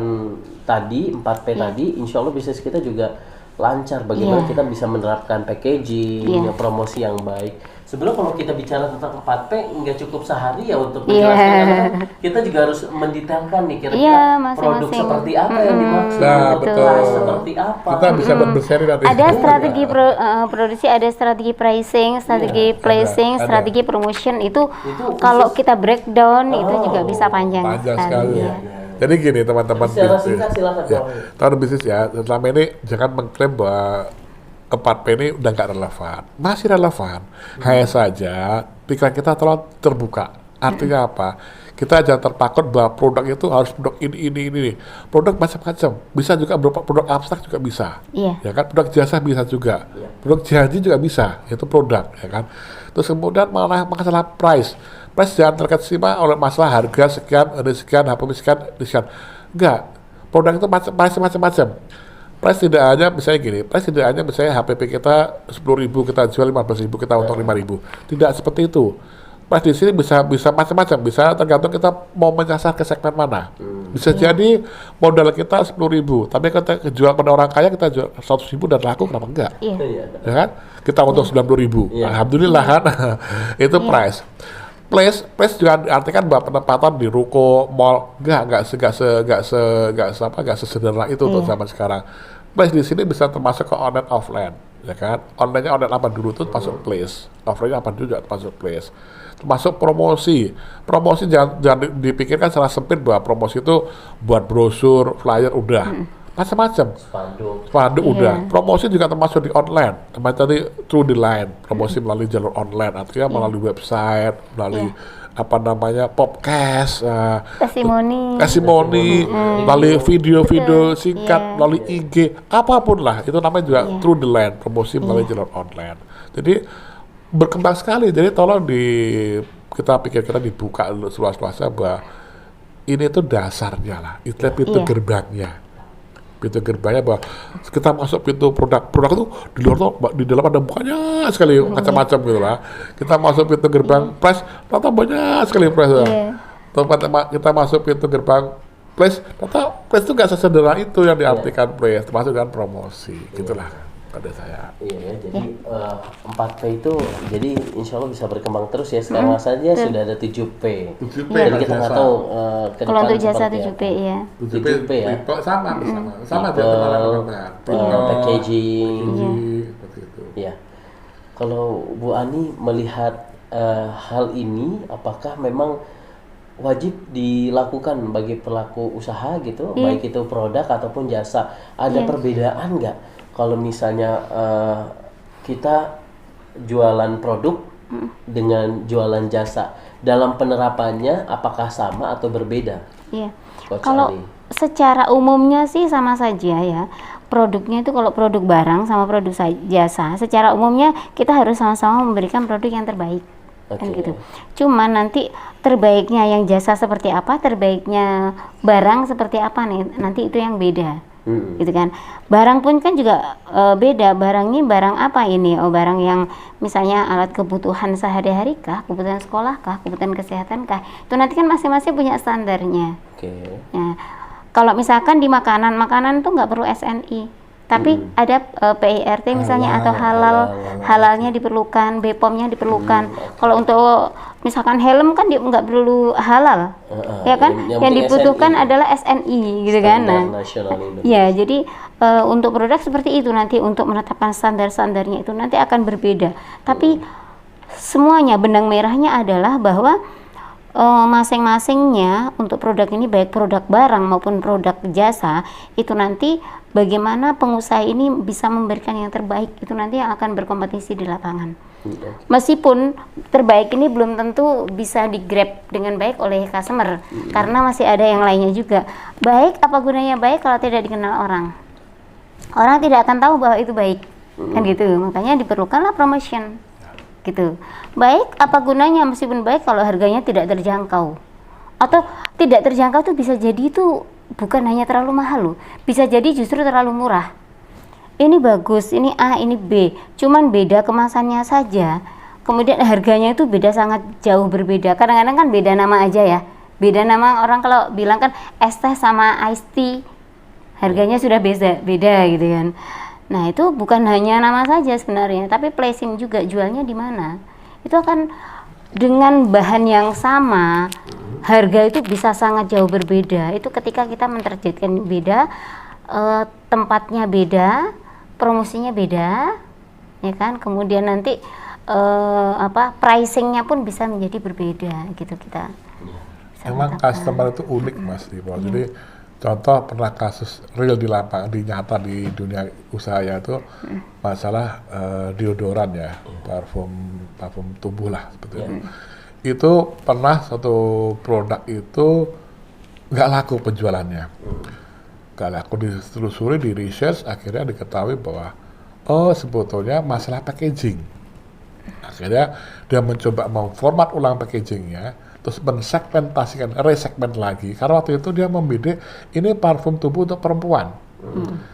tadi 4P tadi, insya Allah bisnis kita juga lancar. Bagaimana kita bisa menerapkan packaging, promosi yang baik. Sebelum kalau kita bicara tentang 4P, nggak cukup sehari ya untuk menjelaskan, karena kita juga harus mendetailkan nih kira-kira produk seperti apa yang dimaksud, price seperti apa. Kita bisa berseri nanti. Ada strategi produksi, ada strategi pricing, strategi placing, strategi promotion, itu kalau kita breakdown itu juga bisa panjang sekali. Jadi gini teman-teman bisnis, tahun bisnis ya, selama ini jangan mengklaim bahwa 4P ini udah nggak relevan, masih relevan. Hanya saja pikiran kita terlalu terbuka. Artinya apa? Kita jangan terpaku bahwa produk itu harus produk ini. Produk macam-macam. Bisa juga berupa produk abstrak juga bisa. Ya kan? Produk jasa bisa juga. Produk janji juga bisa. Itu produk, ya kan? Terus kemudian masalah price. Price jangan terkesima oleh masalah harga sekian, ini sekian, HP sekian. Enggak. Produk itu macam-macam. Price tidak hanya misalnya gini, misalnya HPP kita 10.000 kita jual 15.000 kita untung 5.000. Tidak seperti itu. Price di sini bisa macam-macam, bisa tergantung kita mau menyasar ke segmen mana. Bisa jadi modal kita 10.000, tapi kita jual pada orang kaya kita jual 100.000 dan laku, kenapa enggak? Ya kan? Kita untung 90.000. Alhamdulillah kan. Itu price. Place juga artikan bahwa penempatan di ruko, mall, enggak sesederhana itu untuk zaman sekarang. Place di sini bisa termasuk ke online offline, ya kan? Online-nya online apa dulu tuh masuk place, offline-nya apa dulu juga masuk place. Termasuk promosi jangan dipikirkan secara sempit bahwa promosi itu buat brosur, flyer udah. Macam-macam. Spanduk udah. Promosi juga termasuk di online. Teman tadi through the line, promosi melalui jalur online, artinya melalui website, melalui podcast, testimoni, melalui video-video singkat, melalui IG, apapun lah, itu namanya juga through the line, promosi melalui jalur online. Jadi berkembang sekali. Jadi tolong kita dibuka dulu seluas-luasnya bahwa ini tuh dasarnya lah, itu pintu gerbangnya. Pintu gerbangnya bahwa kita masuk pintu produk itu di luar tuh di dalam ada bukannya sekali macam-macam gitu lah. Kita masuk pintu gerbang price, ternyata banyak sekali price. Kita masuk pintu gerbang price, ternyata price itu nggak sesederhana itu yang diartikan price, termasuk dengan promosi, gitulah pada saya. Iya, jadi 4P itu jadi insya Allah bisa berkembang terus ya. Sekarang saja sudah ada 7P. Jadi kita nggak tahu ke kalau depan untuk jasa seperti 7P apa. ya. 7P ya. Sama packaging. Seperti itu. Ya. Kalau Bu Ani melihat hal ini, apakah memang wajib dilakukan bagi pelaku usaha gitu, baik itu produk ataupun jasa? Ada perbedaan nggak? Kalau misalnya kita jualan produk dengan jualan jasa, dalam penerapannya apakah sama atau berbeda? Iya. Kalau secara umumnya sih sama saja ya. Produknya itu kalau produk barang sama produk jasa, secara umumnya kita harus sama-sama memberikan produk yang terbaik. Kan gitu. Cuma nanti terbaiknya yang jasa seperti apa, terbaiknya barang seperti apa nih, nanti itu yang beda. Gitu kan. Barang pun kan juga beda. Barangnya barang apa ini? Oh, barang yang misalnya alat kebutuhan sehari-hari kah, kebutuhan sekolah kah, kebutuhan kesehatan kah? Itu nanti kan masing-masing punya standarnya. Nah, kalau misalkan di makanan tuh nggak perlu SNI. Tapi ada PIRT misalnya atau halalnya diperlukan, BPOM-nya diperlukan. Kalau untuk misalkan helm kan nggak perlu halal, ya kan? Yang dibutuhkan SNI. adalah SNI gitu kan. Standar Nah, Nasional Indonesia. ya, jadi untuk produk seperti itu nanti untuk menetapkan standar-standarnya itu nanti akan berbeda. Tapi semuanya benang merahnya adalah bahwa masing-masingnya untuk produk ini baik produk barang maupun produk jasa itu nanti bagaimana pengusaha ini bisa memberikan yang terbaik itu nanti yang akan berkompetisi di lapangan. Meskipun terbaik ini belum tentu bisa di-grab dengan baik oleh customer karena masih ada yang lainnya juga. Baik apa gunanya baik kalau tidak dikenal orang? Orang tidak akan tahu bahwa itu baik. Kan gitu. Makanya diperlukanlah promotion. Gitu. Baik apa gunanya meskipun baik kalau harganya tidak terjangkau. Atau tidak terjangkau itu bisa jadi itu bukan hanya terlalu mahal loh. Bisa jadi justru terlalu murah. Ini bagus, ini A, ini B. Cuman beda kemasannya saja. Kemudian harganya itu beda sangat jauh berbeda. Kadang-kadang kan beda nama aja ya. Beda nama orang kalau bilang kan es teh sama iced tea. Harganya sudah beda gitu kan. Nah, itu bukan hanya nama saja sebenarnya, tapi placing juga jualnya di mana. Itu akan dengan bahan yang sama, harga itu bisa sangat jauh berbeda. Itu ketika kita mentargetkan beda, tempatnya beda, promosinya beda, ya kan? Kemudian nanti pricingnya pun bisa menjadi berbeda gitu kita. Emang customer itu unik Mas Dipo. Jadi contoh pernah kasus real di lapangan, nyata di dunia usaha itu masalah deodoran ya, parfum tubuh lah seperti itu. Itu pernah satu produk itu nggak laku penjualannya, nggak laku, ditelusuri, di research, akhirnya diketahui bahwa sebetulnya masalah packaging. Akhirnya dia mencoba memformat ulang packagingnya, terus mensegmentasikan, resegmen lagi. Karena waktu itu dia membidik ini parfum tubuh untuk perempuan.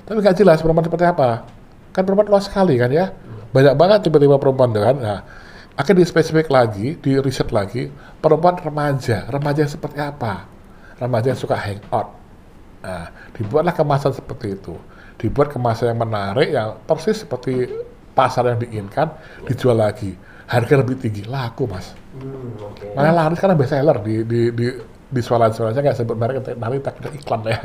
Tapi nggak jelas perempuan seperti apa. Kan perempuan luas sekali kan ya. Banyak banget tiba-tiba perempuan kan. Nah, akhirnya dispesifik lagi, di riset lagi, perempuan remaja. Remaja seperti apa? Remaja yang suka hangout. Nah, dibuatlah kemasan seperti itu. Dibuat kemasan yang menarik, yang persis seperti pasar yang diinginkan, dijual lagi. Harga lebih tinggi, laku Mas. Malah laris karena best seller di swalayan-swalayan, saya nggak sebut merek, nanti tak ada iklan ya.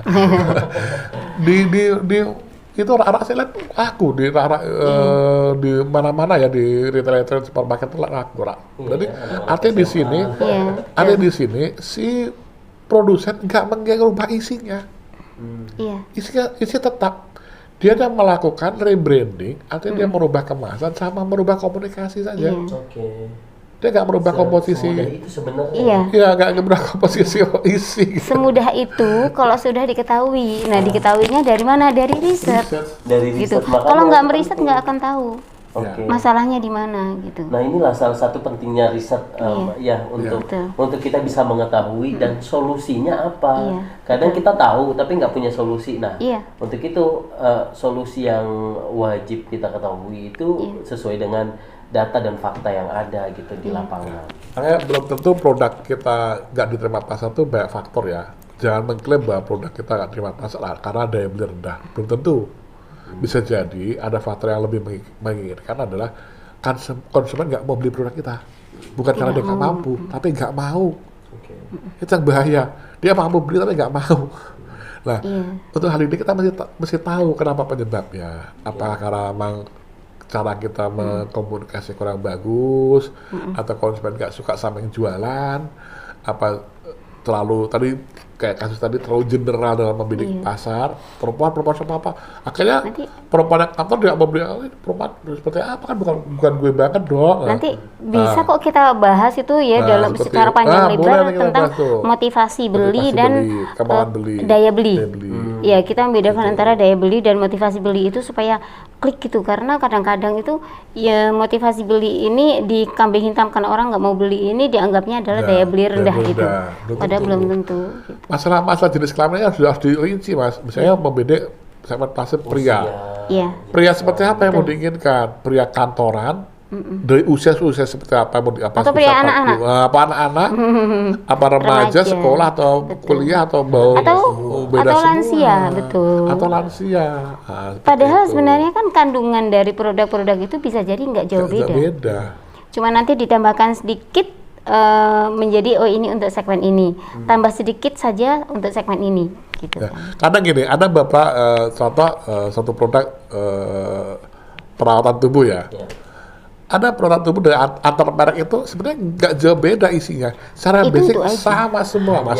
Itu orang-orang saya lihat laku di mana-mana ya, di retail supermarket laku. Jadi artinya di sini si produsen nggak mengubah isinya. Isi tetap. Dia melakukan rebranding, artinya dia merubah kemasan sama merubah komunikasi saja. Dia nggak merubah komposisi. Itu sebenarnya. Iya, nggak merubah komposisi isi. Semudah itu kalau sudah diketahui. Nah, diketahuinya dari mana? Dari riset. Dari Gitu. riset. Kalau nggak meriset nggak akan tahu. Oke. Masalahnya di mana gitu. Nah, inilah salah satu pentingnya riset ya untuk kita bisa mengetahui dan solusinya apa. Kadang kita tahu tapi nggak punya solusi. Nah, untuk itu solusi yang wajib kita ketahui itu sesuai dengan data dan fakta yang ada gitu di lapangan. Makanya belum tentu produk kita nggak diterima pasar tuh banyak faktor ya. Jangan mengklaim bahwa produk kita nggak diterima pasar karena daya beli rendah. Belum tentu. Bisa jadi ada faktor yang lebih menginginkan adalah konsumen nggak mau beli produk kita, bukan karena dia nggak mampu, tapi nggak mau. Itu yang bahaya. Dia mampu beli tapi nggak mau. Nah, untuk hal ini kita mesti tahu kenapa penyebabnya. Apakah karena memang cara kita mengkomunikasi kurang bagus, atau konsumen nggak suka sama yang jualan, apa terlalu tadi kayak kasus tadi terlalu general dalam membidik pasar, perempuan sama apa, akhirnya perempuan yang kantor tidak mau beli, perempuan seperti apa, kan bukan gue banget dong. Nanti bisa kok kita bahas itu ya dalam secara panjang lebar tentang motivasi beli dan daya beli. Ya, kita membedakan antara daya beli dan motivasi beli itu supaya klik gitu, karena kadang-kadang itu ya motivasi beli ini dikambing hitamkan, orang nggak mau beli ini dianggapnya adalah daya beli rendah gitu. Padahal belum tentu. Gitu. Masalah jenis kelaminnya sudah dirinci Mas. Misalnya membedakan segmentasi pria. Pria seperti apa yang mau diinginkan? Pria kantoran dari usia seperti apa, mau apa Atau usia anak-anak. 40, apa anak-anak, apa remaja, Remaja. sekolah atau kuliah atau beda Atau semua. lansia, betul. Atau lansia. Nah, seperti Padahal itu. sebenarnya kan kandungan dari produk-produk itu bisa jadi nggak jauh Nggak beda. beda. Cuma nanti ditambahkan sedikit menjadi ini untuk segmen ini, tambah sedikit saja untuk segmen ini, gitu. Ya. Karena gini, ada beberapa contoh satu produk perawatan tubuh ya. Ada produk tubuh dari antar merek itu sebenarnya nggak jauh beda isinya. Secara Itu basic untuk aja. sama semua, Mas.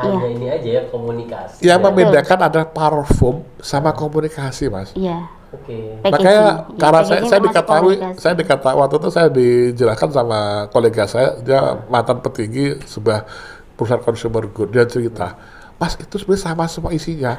Hanya ini aja ya, komunikasi. Yang ya. membedakan adalah parfum sama komunikasi, Mas. Iya. Oke. Packaging. Makanya Iya, karena packaging saya termasuk diketahui, komunikasi. waktu itu saya dijelaskan sama kolega saya, dia mantan petinggi sebuah perusahaan consumer good, dia cerita, Mas itu sebenarnya sama semua isinya,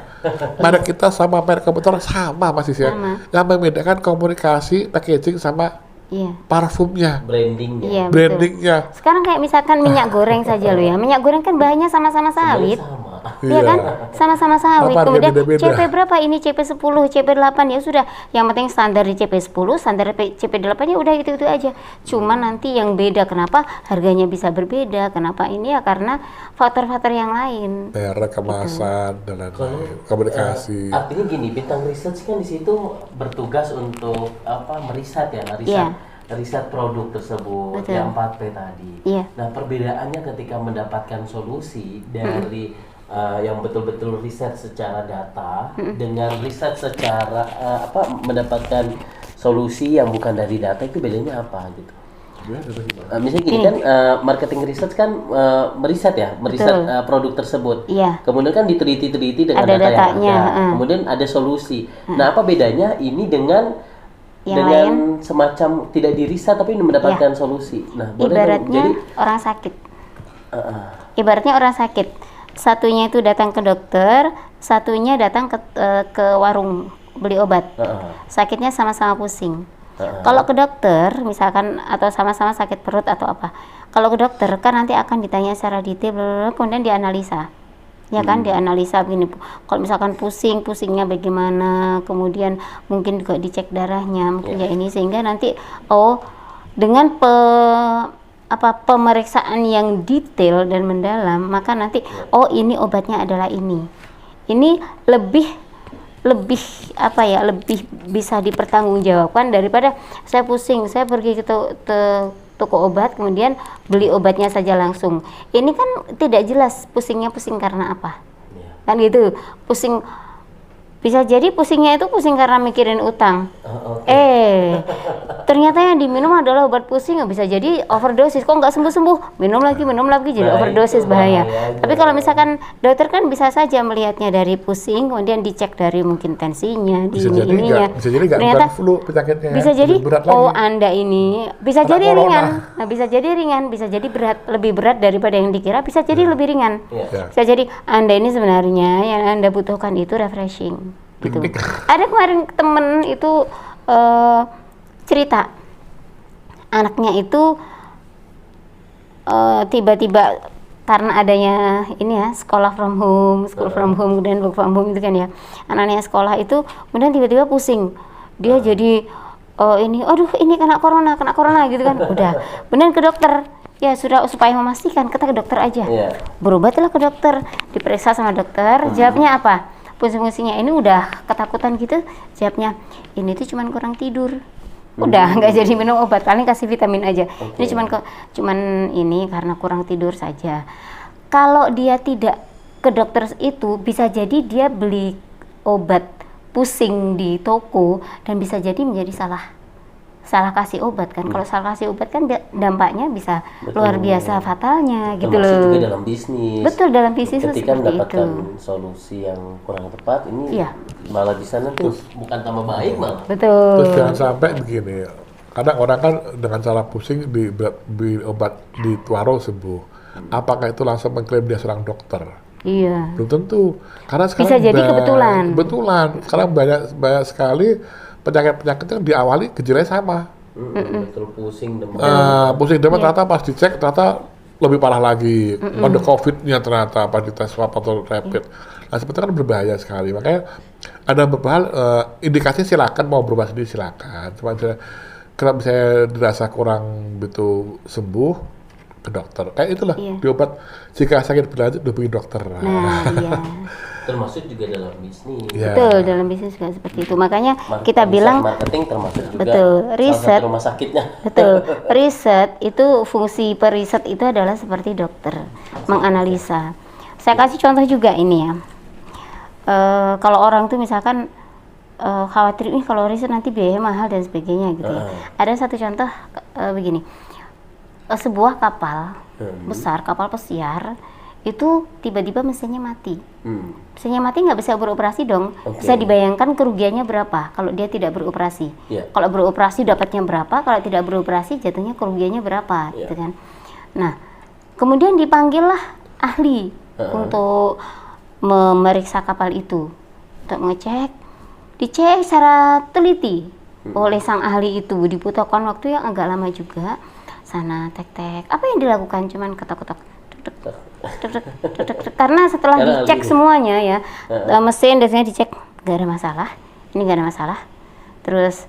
merek kita sama merek komputer sama Mas isinya, Sama. yang membedakan komunikasi, packaging sama Iya. parfumnya, Brandingnya. Iya, betul. brandingnya. Sekarang kayak misalkan minyak goreng saja lo ya. Minyak goreng kan bahannya sama-sama sawit. Sama. Iya kan? Sama-sama sawit. Apa Kemudian beda-beda? CP berapa ini? CP 10, CP 8 ya sudah. Yang penting standar di CP 10, standar CP 8 ya udah itu aja. Cuma nanti yang beda kenapa harganya bisa berbeda? Kenapa ini ya karena faktor-faktor yang lain. Merek, kemasan, dan lain-lain, komunikasi. Artinya gini, Bintang Research kan di situ bertugas untuk meriset ya, Iya. riset produk tersebut, Betul. yang 4P tadi. Iya. Nah, perbedaannya ketika mendapatkan solusi dari yang betul-betul riset secara data dengan riset secara mendapatkan solusi yang bukan dari data, itu bedanya apa gitu? Misalnya gini kan, marketing research kan meriset Betul. produk tersebut. Iya. Kemudian kan diteliti dengan Ada data yang datanya, ada. Kemudian ada solusi. Nah, apa bedanya ini dengan Yang semacam tidak diriset tapi mendapatkan solusi? Nah, boleh dong. Ibaratnya Jadi orang sakit. Ibaratnya orang sakit. Satunya itu datang ke dokter, satunya datang ke warung beli obat. Sakitnya sama-sama pusing. Kalau ke dokter, misalkan atau sama-sama sakit perut atau apa. Kalau ke dokter kan nanti akan ditanya secara detail, kemudian dianalisa. Ya kan, dianalisa begini. Kalau misalkan pusingnya bagaimana, kemudian mungkin juga dicek darahnya, mungkin ya ini sehingga nanti dengan pemeriksaan yang detail dan mendalam, maka nanti ini obatnya adalah ini. Ini lebih bisa dipertanggungjawabkan daripada saya pusing, saya pergi ke toko obat kemudian beli obatnya saja langsung. Ini kan tidak jelas pusing karena apa. Kan gitu. Bisa jadi pusingnya itu pusing karena mikirin utang. Ternyata yang diminum adalah obat pusing, bisa jadi overdosis. Kok nggak sembuh-sembuh? Minum lagi jadi overdosis, bahaya. Tapi kalau misalkan dokter kan bisa saja melihatnya dari pusing, kemudian dicek dari mungkin tensinya, Bisa jadi nggak ternyata bukan flu penyakitnya. bisa jadi lebih berat lagi. Anda ini bisa Kena jadi corona. ringan. Nah, bisa jadi ringan, bisa jadi lebih berat daripada yang dikira, bisa jadi lebih ringan. Ya. Bisa jadi Anda ini sebenarnya yang Anda butuhkan itu refreshing gitu. Piknik. Ada kemarin temen itu cerita anaknya itu tiba-tiba karena adanya ini ya school from home kemudian work from home itu kan ya, anaknya sekolah itu kemudian tiba-tiba pusing, dia jadi ini kena corona gitu kan. Udah kemudian ke dokter, ya sudah, supaya memastikan kita ke dokter aja. Berobatlah ke dokter, diperiksa sama dokter, jawabnya apa? Pusing-pusingnya ini udah ketakutan gitu, jawabnya ini tuh cuman kurang tidur. Udah nggak jadi minum obat, paling kasih vitamin aja. Ini cuman ini karena kurang tidur saja. Kalau dia tidak ke dokter itu, bisa jadi dia beli obat pusing di toko dan bisa jadi menjadi salah kasih obat kan. Kalau salah kasih obat kan dampaknya bisa luar biasa fatalnya gitu termasuk loh. juga dalam bisnis. Betul, dalam bisnis ketika seperti mendapatkan itu. solusi yang kurang tepat, ini Iya. malah bisa nanti bukan tambah baik malah. Betul. Terus jangan sampai begini, kadang orang kan dengan cara pusing di obat di Tuaro sembuh. Apakah itu langsung mengklaim dia seorang dokter? Iya. Belum tentu. Karena sekarang Bisa jadi kebetulan. Sekarang banyak sekali penyakit yang diawali gejalanya sama. Betul, pusing, demam. Pusing demam ternyata pas dicek ternyata lebih parah lagi. Ada COVID-nya ternyata pas dites swab atau rapid. Nah, seperti kan berbahaya sekali. Makanya ada beberapa hal indikasi silakan mau berubah sendiri silakan. Cuma kalau misalnya dirasa kurang begitu sembuh, ke dokter. Kayak itulah, diobat. Jika sakit berlanjut, hubungi dokter. Nah, iya. Termasuk juga dalam bisnis. Betul, dalam bisnis juga seperti itu. Makanya kita bilang marketing termasuk juga betul, riset rumah sakitnya. Betul, riset itu fungsi periset itu adalah seperti dokter, menganalisa. Saya kasih contoh juga ini ya. Kalau orang tuh misalkan khawatir nih kalau riset nanti biaya mahal dan sebagainya gitu ya. Ada satu contoh begini. Sebuah kapal besar, kapal pesiar itu tiba-tiba mesinnya mati. Mesinnya mati nggak bisa beroperasi dong. Bisa dibayangkan kerugiannya berapa kalau dia tidak beroperasi. Kalau beroperasi dapatnya berapa, kalau tidak beroperasi jatuhnya kerugiannya berapa, gitu kan. Nah, kemudian dipanggillah ahli untuk memeriksa kapal itu, untuk ngecek, dicek secara teliti oleh sang ahli itu. Dibutuhkan waktu yang agak lama juga. Sana tek-tek, apa yang dilakukan? Cuman ketok-ketok. Karena setelah dicek semuanya ya, mesin biasanya dicek gak ada masalah, ini gak ada masalah, terus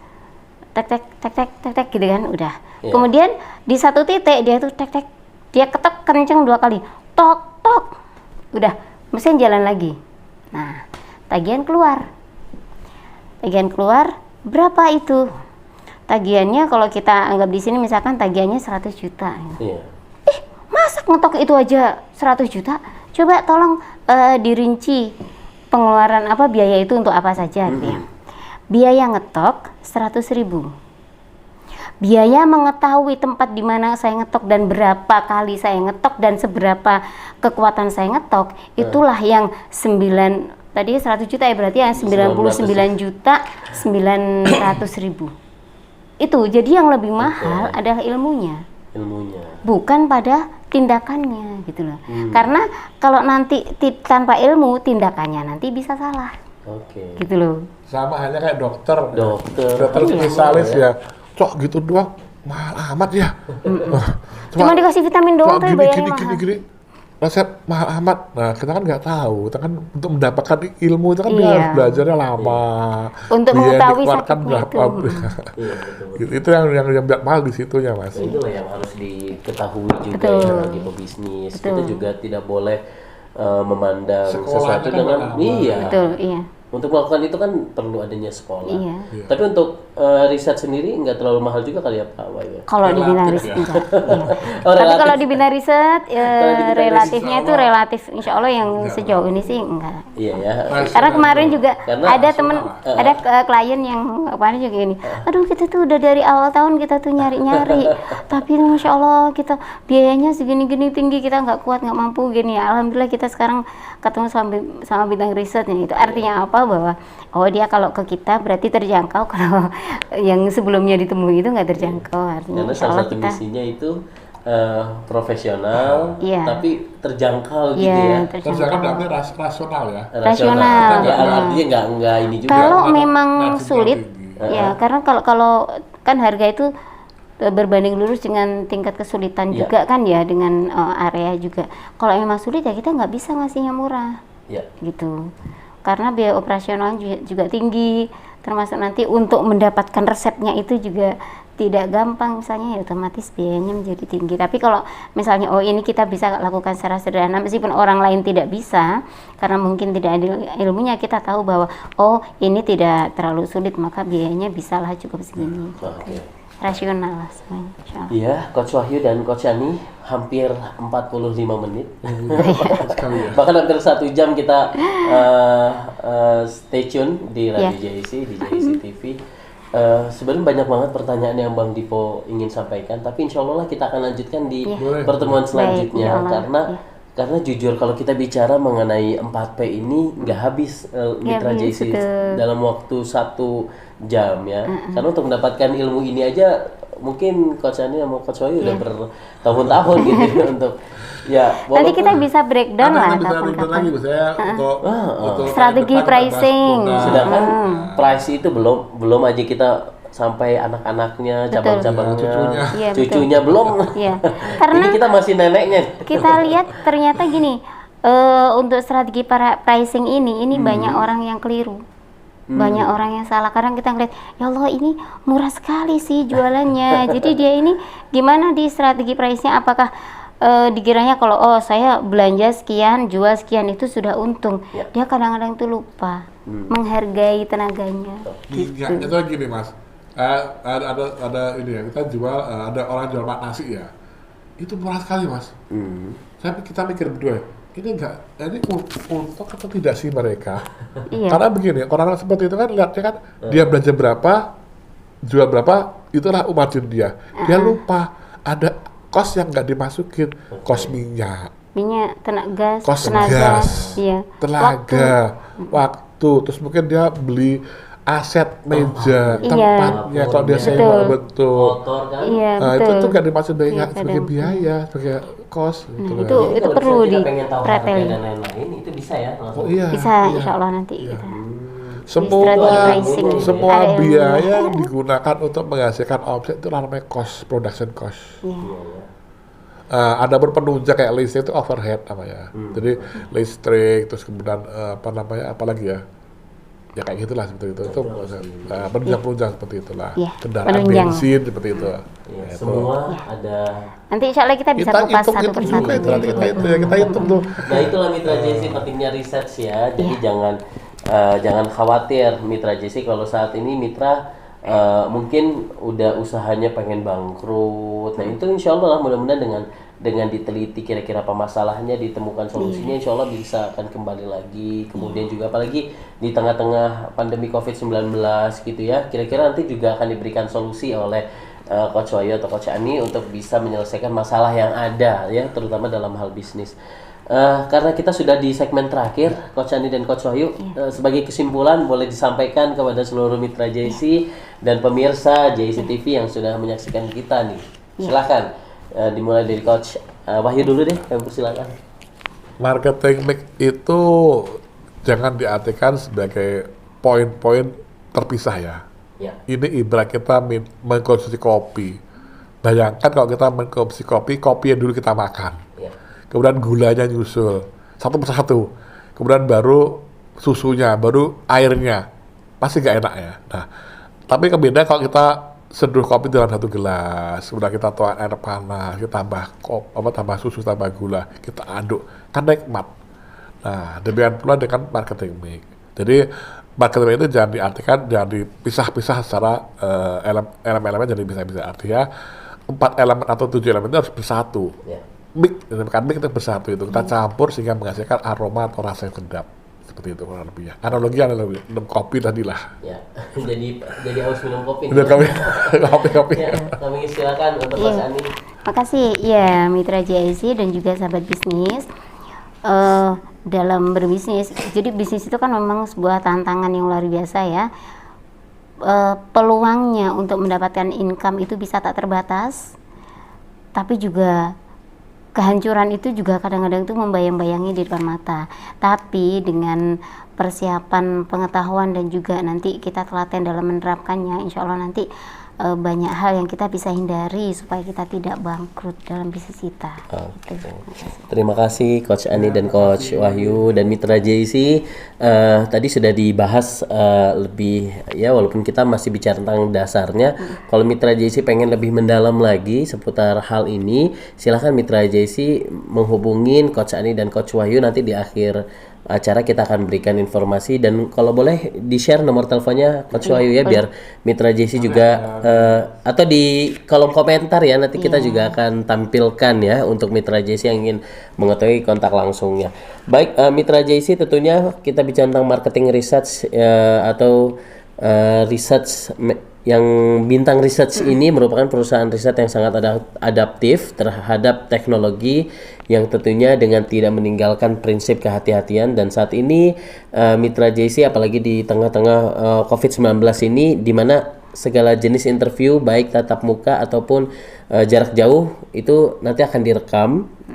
tek-tek gitu kan, udah. Kemudian di satu titik dia tuh tek-tek, dia ketok kenceng 2 kali, tok, udah, mesin jalan lagi. Nah, tagihan keluar, berapa itu? Tagihannya kalau kita anggap di sini misalkan tagihannya 100 juta. Masa ngetok itu aja 100 juta? Coba tolong dirinci pengeluaran biaya itu untuk apa saja gitu ya. Biaya ngetok 100.000. Biaya mengetahui tempat di mana saya ngetok dan berapa kali saya ngetok dan seberapa kekuatan saya ngetok, itulah yang 100 juta ya, berarti yang 99.900.000. Itu jadi yang lebih mahal adalah ilmunya, bukan pada tindakannya gitu loh. Karena kalau nanti tanpa ilmu, tindakannya nanti bisa salah. Gitu loh. Sama halnya kayak dokter spesialis ya. Cok gitu doang mahal amat ya. Cuma dikasih vitamin doang tapi bayarnya mahal. Gini. Resep mahal amat. Nah, kita kan nggak tahu. Kita kan untuk mendapatkan ilmu itu kan dia harus belajarnya lama. Untuk mengetahui sakitnya berapa. Itu yang mahal di situnya, Mas. Itulah yang harus diketahui juga ya, bagi pebisnis. Kita juga tidak boleh memandang sesuatu dengan Untuk melakukan itu kan perlu adanya sekolah. Tapi untuk riset sendiri nggak terlalu mahal juga kali ya Pak Wayu? Kalau di bidang riset enggak. Tapi kalau di bidang riset relatifnya itu relatif, insya Allah yang sejauh ini sih enggak. Iya ya. Karena kemarin juga ada klien yang kemarin juga gini, aduh kita tuh udah dari awal tahun kita tuh nyari-nyari, tapi masya Allah kita biayanya segini-gini tinggi, kita nggak kuat, nggak mampu gini. Alhamdulillah kita sekarang ketemu sama bidang risetnya. Itu artinya apa? Bahwa dia kalau ke kita berarti terjangkau, kalau yang sebelumnya ditemui itu nggak terjangkau. Artinya karena salah satu misinya itu profesional tapi terjangkau gitu ya. Terjangkau berarti rasional ya. Rasional. Ya, artinya nggak ini juga. Kalau memang sulit ya, karena kalau kan harga itu berbanding lurus dengan tingkat kesulitan juga kan ya, dengan area juga. Kalau memang sulit ya kita nggak bisa ngasihnya murah. Gitu. Karena biaya operasional juga tinggi, termasuk nanti untuk mendapatkan resepnya itu juga tidak gampang, misalnya ya otomatis biayanya menjadi tinggi. Tapi kalau misalnya ini kita bisa lakukan secara sederhana, meskipun orang lain tidak bisa karena mungkin tidak ada ilmunya, kita tahu bahwa ini tidak terlalu sulit, maka biayanya bisalah cukup segini. Rasional lah semuanya. Iya, Coach Wahyu dan Coach Yani hampir 45 menit. Bahkan hampir 1 jam kita stay tune di Radio JIC, di JIC TV. Sebenarnya banyak banget pertanyaan yang Bang Dipo ingin sampaikan, tapi insya Allah kita akan lanjutkan di pertemuan selanjutnya. Karena jujur kalau kita bicara mengenai 4P ini nggak habis Mitra JIC dalam waktu 1 jam ya. Karena untuk mendapatkan ilmu ini aja mungkin Coach Ani sama Coach Wahyu udah bertahun-tahun gitu untuk nanti kita bisa breakdown lah kapan-kapan. Untuk strategi pricing. Sedangkan price itu belum aja kita sampai anak-anaknya, cabang-cabangnya, cucunya belum. Karena ini kita masih neneknya. Kita lihat ternyata gini, untuk strategi pricing ini banyak orang yang keliru. Banyak orang yang salah. Kadang kita ngeliat, ya Allah ini murah sekali sih jualannya. Jadi dia ini gimana di strategi price-nya? Apakah dikiranya kalau saya belanja sekian, jual sekian itu sudah untung. Dia kadang-kadang tuh lupa menghargai tenaganya. Iya, itu gini Mas. Ada ini ya, kita jual, ada orang jual nasi ya. Itu murah sekali Mas. Kita mikir berdua, ini untuk atau tidak sih mereka? Iya. Karena begini, orang-orang seperti itu kan lihatnya kan dia belanja berapa, jual berapa, itulah margin dia. Dia lupa ada kos yang nggak dimasukin, kos minyak, tenaga, kos tenaga, gas, iya. tenaga, waktu, terus mungkin dia beli aset meja, tempatnya, kalau dia sewa betul. Motor kan. Iya, Nah, betul. itu nggak dimasukin sebagai kadang. biaya, sebagai kos. Gitu Itu kan. Jadi itu kalau perlu misalnya di kita pengen tahu harga pretelin. dan lain-lain, itu bisa ya langsung. Oh iya. Bisa, iya. insya Allah nanti kita. Semua pricing. semua Ada yang- biaya yang digunakan untuk menghasilkan omset itu namanya cost, production cost. Iya. Ada berpenunjang kayak listrik itu overhead namanya. Jadi listrik, terus kemudian apalagi ya? Ya kayak gitulah seperti itu. Itu penunjang-penunjang seperti itulah. Iya, Kendaraan penunjang. bensin seperti itu. Iya, Itu. semua ada. Nanti insya Allah kita bisa Kita kupas hitung satu itu persatu. juga itu nanti kita hitung tuh. Nah itulah Mitra JC pentingnya research ya. Jadi jangan khawatir Mitra JC kalau saat ini Mitra mungkin udah usahanya pengen bangkrut. Nah itu insya Allah lah mudah-mudahan dengan diteliti kira-kira apa masalahnya, ditemukan solusinya, insya Allah bisa akan kembali lagi. Kemudian juga apalagi di tengah-tengah pandemi COVID-19 gitu ya, kira-kira nanti juga akan diberikan solusi oleh Coach Wahyu atau Coach Ani untuk bisa menyelesaikan masalah yang ada ya, terutama dalam hal bisnis. Karena kita sudah di segmen terakhir, Coach Ani dan Coach Wahyu, sebagai kesimpulan boleh disampaikan kepada seluruh mitra JC dan pemirsa JC TV yang sudah menyaksikan kita nih. Silakan dimulai dari Coach Wahyu dulu deh, kami persilakan. Marketing mix itu jangan diartikan sebagai poin-poin terpisah ya. Ya. Ini ibarat kita mengkonsumsi kopi. Bayangkan kalau kita mengkonsumsi kopi yang dulu kita makan. Ya. Kemudian gulanya nyusul satu persatu, kemudian baru susunya, baru airnya, pasti gak enak ya. Nah, tapi beda kalau kita seduh kopi dalam satu gelas, kemudian kita tuang air panas, kita tambah susu, tambah gula, kita aduk, kan nikmat. Nah, demikian pula dengan marketing mix. Jadi marketing mix itu jangan diartikan, jangan dipisah-pisah secara elemen-elemen, jadi bisa-bisa artinya 4 elemen atau 7 elemen itu harus bersatu. Ya. Mix itu bersatu itu kita campur sehingga menghasilkan aroma atau rasa yang sedap, seperti itu kurang lebih ya. Analogi minum kopi tadi lah. Ya. jadi harus minum kopi. Udah kopi. Ya, kami silakan untuk Coach Ani. Makasih ya mitra JIC dan juga sahabat bisnis. Dalam berbisnis, jadi bisnis itu kan memang sebuah tantangan yang luar biasa ya. Peluangnya untuk mendapatkan income itu bisa tak terbatas, tapi juga kehancuran itu juga kadang-kadang itu membayang-bayangi di depan mata. Tapi dengan persiapan pengetahuan dan juga nanti kita telaten dalam menerapkannya, insya Allah nanti banyak hal yang kita bisa hindari supaya kita tidak bangkrut dalam bisnis kita. Gitu. Terima kasih Coach Ani dan Coach Wahyu dan Mitra JC. Tadi sudah dibahas lebih ya, walaupun kita masih bicara tentang dasarnya. Kalau Mitra JC pengen lebih mendalam lagi seputar hal ini, silahkan Mitra JC menghubungin Coach Ani dan Coach Wahyu. Nanti di akhir acara kita akan berikan informasi, dan kalau boleh di-share nomor teleponnya Coach Wahyu ya, biar Mitra JC juga atau di kolom komentar ya, nanti kita juga akan tampilkan ya untuk Mitra JC yang ingin mengetahui kontak langsungnya. Baik, Mitra JC tentunya kita bicara tentang marketing research atau research yang Bintang Research ini merupakan perusahaan riset yang sangat adaptif terhadap teknologi yang tentunya dengan tidak meninggalkan prinsip kehati-hatian. Dan saat ini Mitra JC apalagi di tengah-tengah COVID-19 ini, di mana segala jenis interview baik tatap muka ataupun jarak jauh itu nanti akan direkam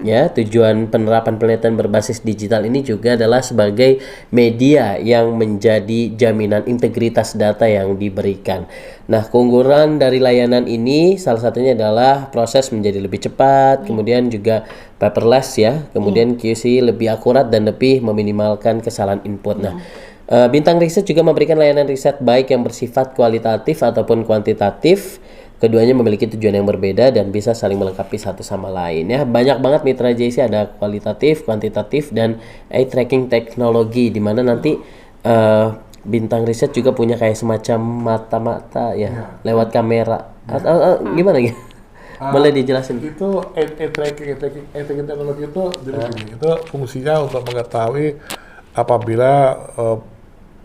ya. Tujuan penerapan penelitian berbasis digital ini juga adalah sebagai media yang menjadi jaminan integritas data yang diberikan. Nah, keunggulan dari layanan ini salah satunya adalah proses menjadi lebih cepat, kemudian juga paperless ya, kemudian QC lebih akurat dan lebih meminimalkan kesalahan input. Nah, Bintang Riset juga memberikan layanan riset baik yang bersifat kualitatif ataupun kuantitatif. Keduanya memiliki tujuan yang berbeda dan bisa saling melengkapi satu sama lain ya. Banyak banget mitra JC, ada kualitatif, kuantitatif, dan eye tracking teknologi, di mana nanti Bintang Riset juga punya kayak semacam mata-mata ya, lewat kamera. Gimana ya? Boleh dijelasin? Itu eye tracking teknologi itu jadi gini, itu fungsinya untuk mengetahui apabila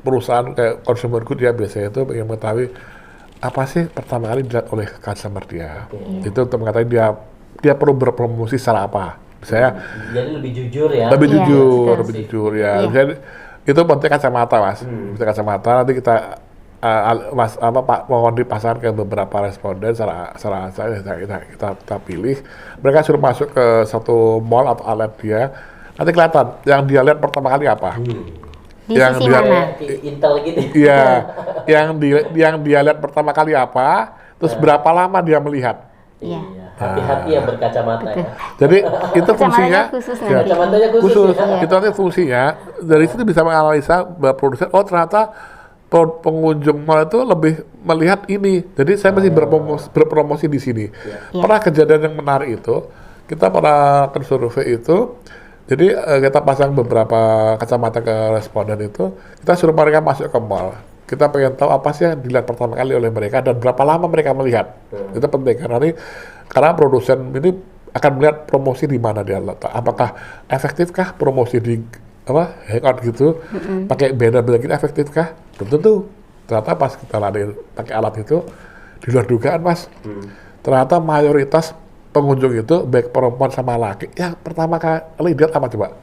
perusahaan kayak consumer good ya, biasanya itu yang mengetahui apa sih pertama kali dilihat oleh customer dia. Itu untuk mengetahui dia perlu berpromosi secara apa. Misalnya Jadi lebih jujur ya. lebih Iya, jujur ya. Misalnya, itu penting kacamata Mas. Bisa kacamata nanti kita Pak mohon dipasang ke beberapa responden secara kita pilih. Mereka suruh masuk ke satu mall atau outlet dia. Nanti kelihatan yang dia lihat pertama kali apa. Di yang sisi dia- mana? Intel gitu. Iya, yang dia lihat pertama kali apa, terus berapa lama dia melihat. Iya. Hati-hati yang berkacamata ya. Jadi itu fungsinya, Kacamatanya khusus ya, nanti. Kacamatanya khusus. khusus. Ya. Itu nanti fungsinya dari situ bisa menganalisa bahwa produsen, oh ternyata pengunjung mall itu lebih melihat ini. Jadi saya mesti berpromosi di sini. Pernah kejadian yang menarik itu, kita pada survei itu. Jadi kita pasang beberapa kacamata ke responden itu, kita suruh mereka masuk ke mall. Kita pengen tahu apa sih yang dilihat pertama kali oleh mereka dan berapa lama mereka melihat. Itu penting karena produsen ini akan melihat promosi di mana dia letak. Apakah efektifkah promosi di hangout gitu, pakai banner gitu efektifkah? Belum tentu. Ternyata pas kita pakai alat itu di luar dugaan Mas. Ternyata mayoritas pengunjung itu baik perempuan sama laki yang pertama kali lihat apa coba?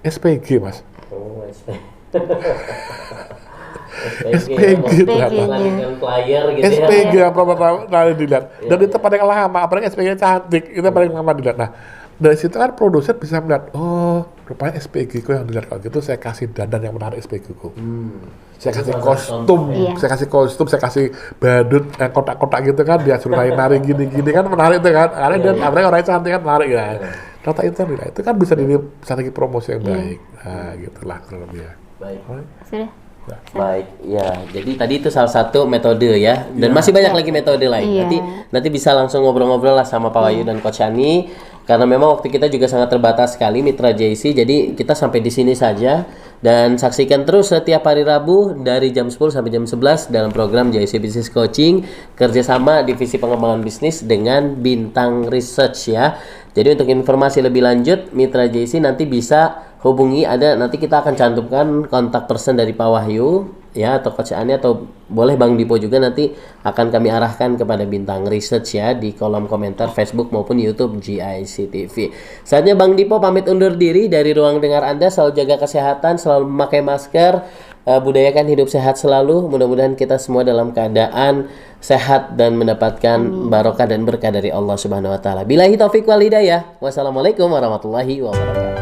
SPG Mas. Oh, SPG ternyata. Flyer gitu ya. SPG yang pertama kali dilihat. Dan itu paling lama, apalagi SPG cantik, itu paling lama dilihat. Nah, dari situ kan produsen bisa melihat, oh rupanya SPG ku yang dilihat kalau gitu, saya kasih dandan yang menarik SPG ku. Saya kasih kostum, saya kasih badut yang kotak-kotak gitu kan, dia suruh nari gini-gini kan menarik tuh kan, karena dia apalagi orangnya cantik kan menarik ya. Ternyata itu kan bisa jadi strategi promosi yang baik. Nah, gitulah kurang lebih ya. Baik. Sudah. Baik, ya. Jadi tadi itu salah satu metode ya, dan masih banyak lagi metode lain. Iya. Nanti bisa langsung ngobrol-ngobrol lah sama Pak Wahyu dan Coach Yani, karena memang waktu kita juga sangat terbatas sekali mitra JC. Jadi kita sampai di sini saja dan saksikan terus setiap hari Rabu dari jam 10 sampai jam 11 dalam program JC Business Coaching kerjasama divisi pengembangan bisnis dengan Bintang Research ya. Jadi untuk informasi lebih lanjut mitra JC nanti bisa hubungi, nanti kita akan cantumkan kontak person dari Pak Wahyu ya, atau Coach Ani, atau boleh Bang Dipo juga, nanti akan kami arahkan kepada Bintang Research ya di kolom komentar Facebook maupun YouTube GIC TV. Saatnya Bang Dipo pamit undur diri dari ruang dengar Anda. Selalu jaga kesehatan, selalu memakai masker, budayakan hidup sehat selalu. Mudah-mudahan kita semua dalam keadaan sehat dan mendapatkan barokah dan berkah dari Allah Subhanahu wa taala. Billahi taufik wal hidayah. Wassalamualaikum warahmatullahi wabarakatuh.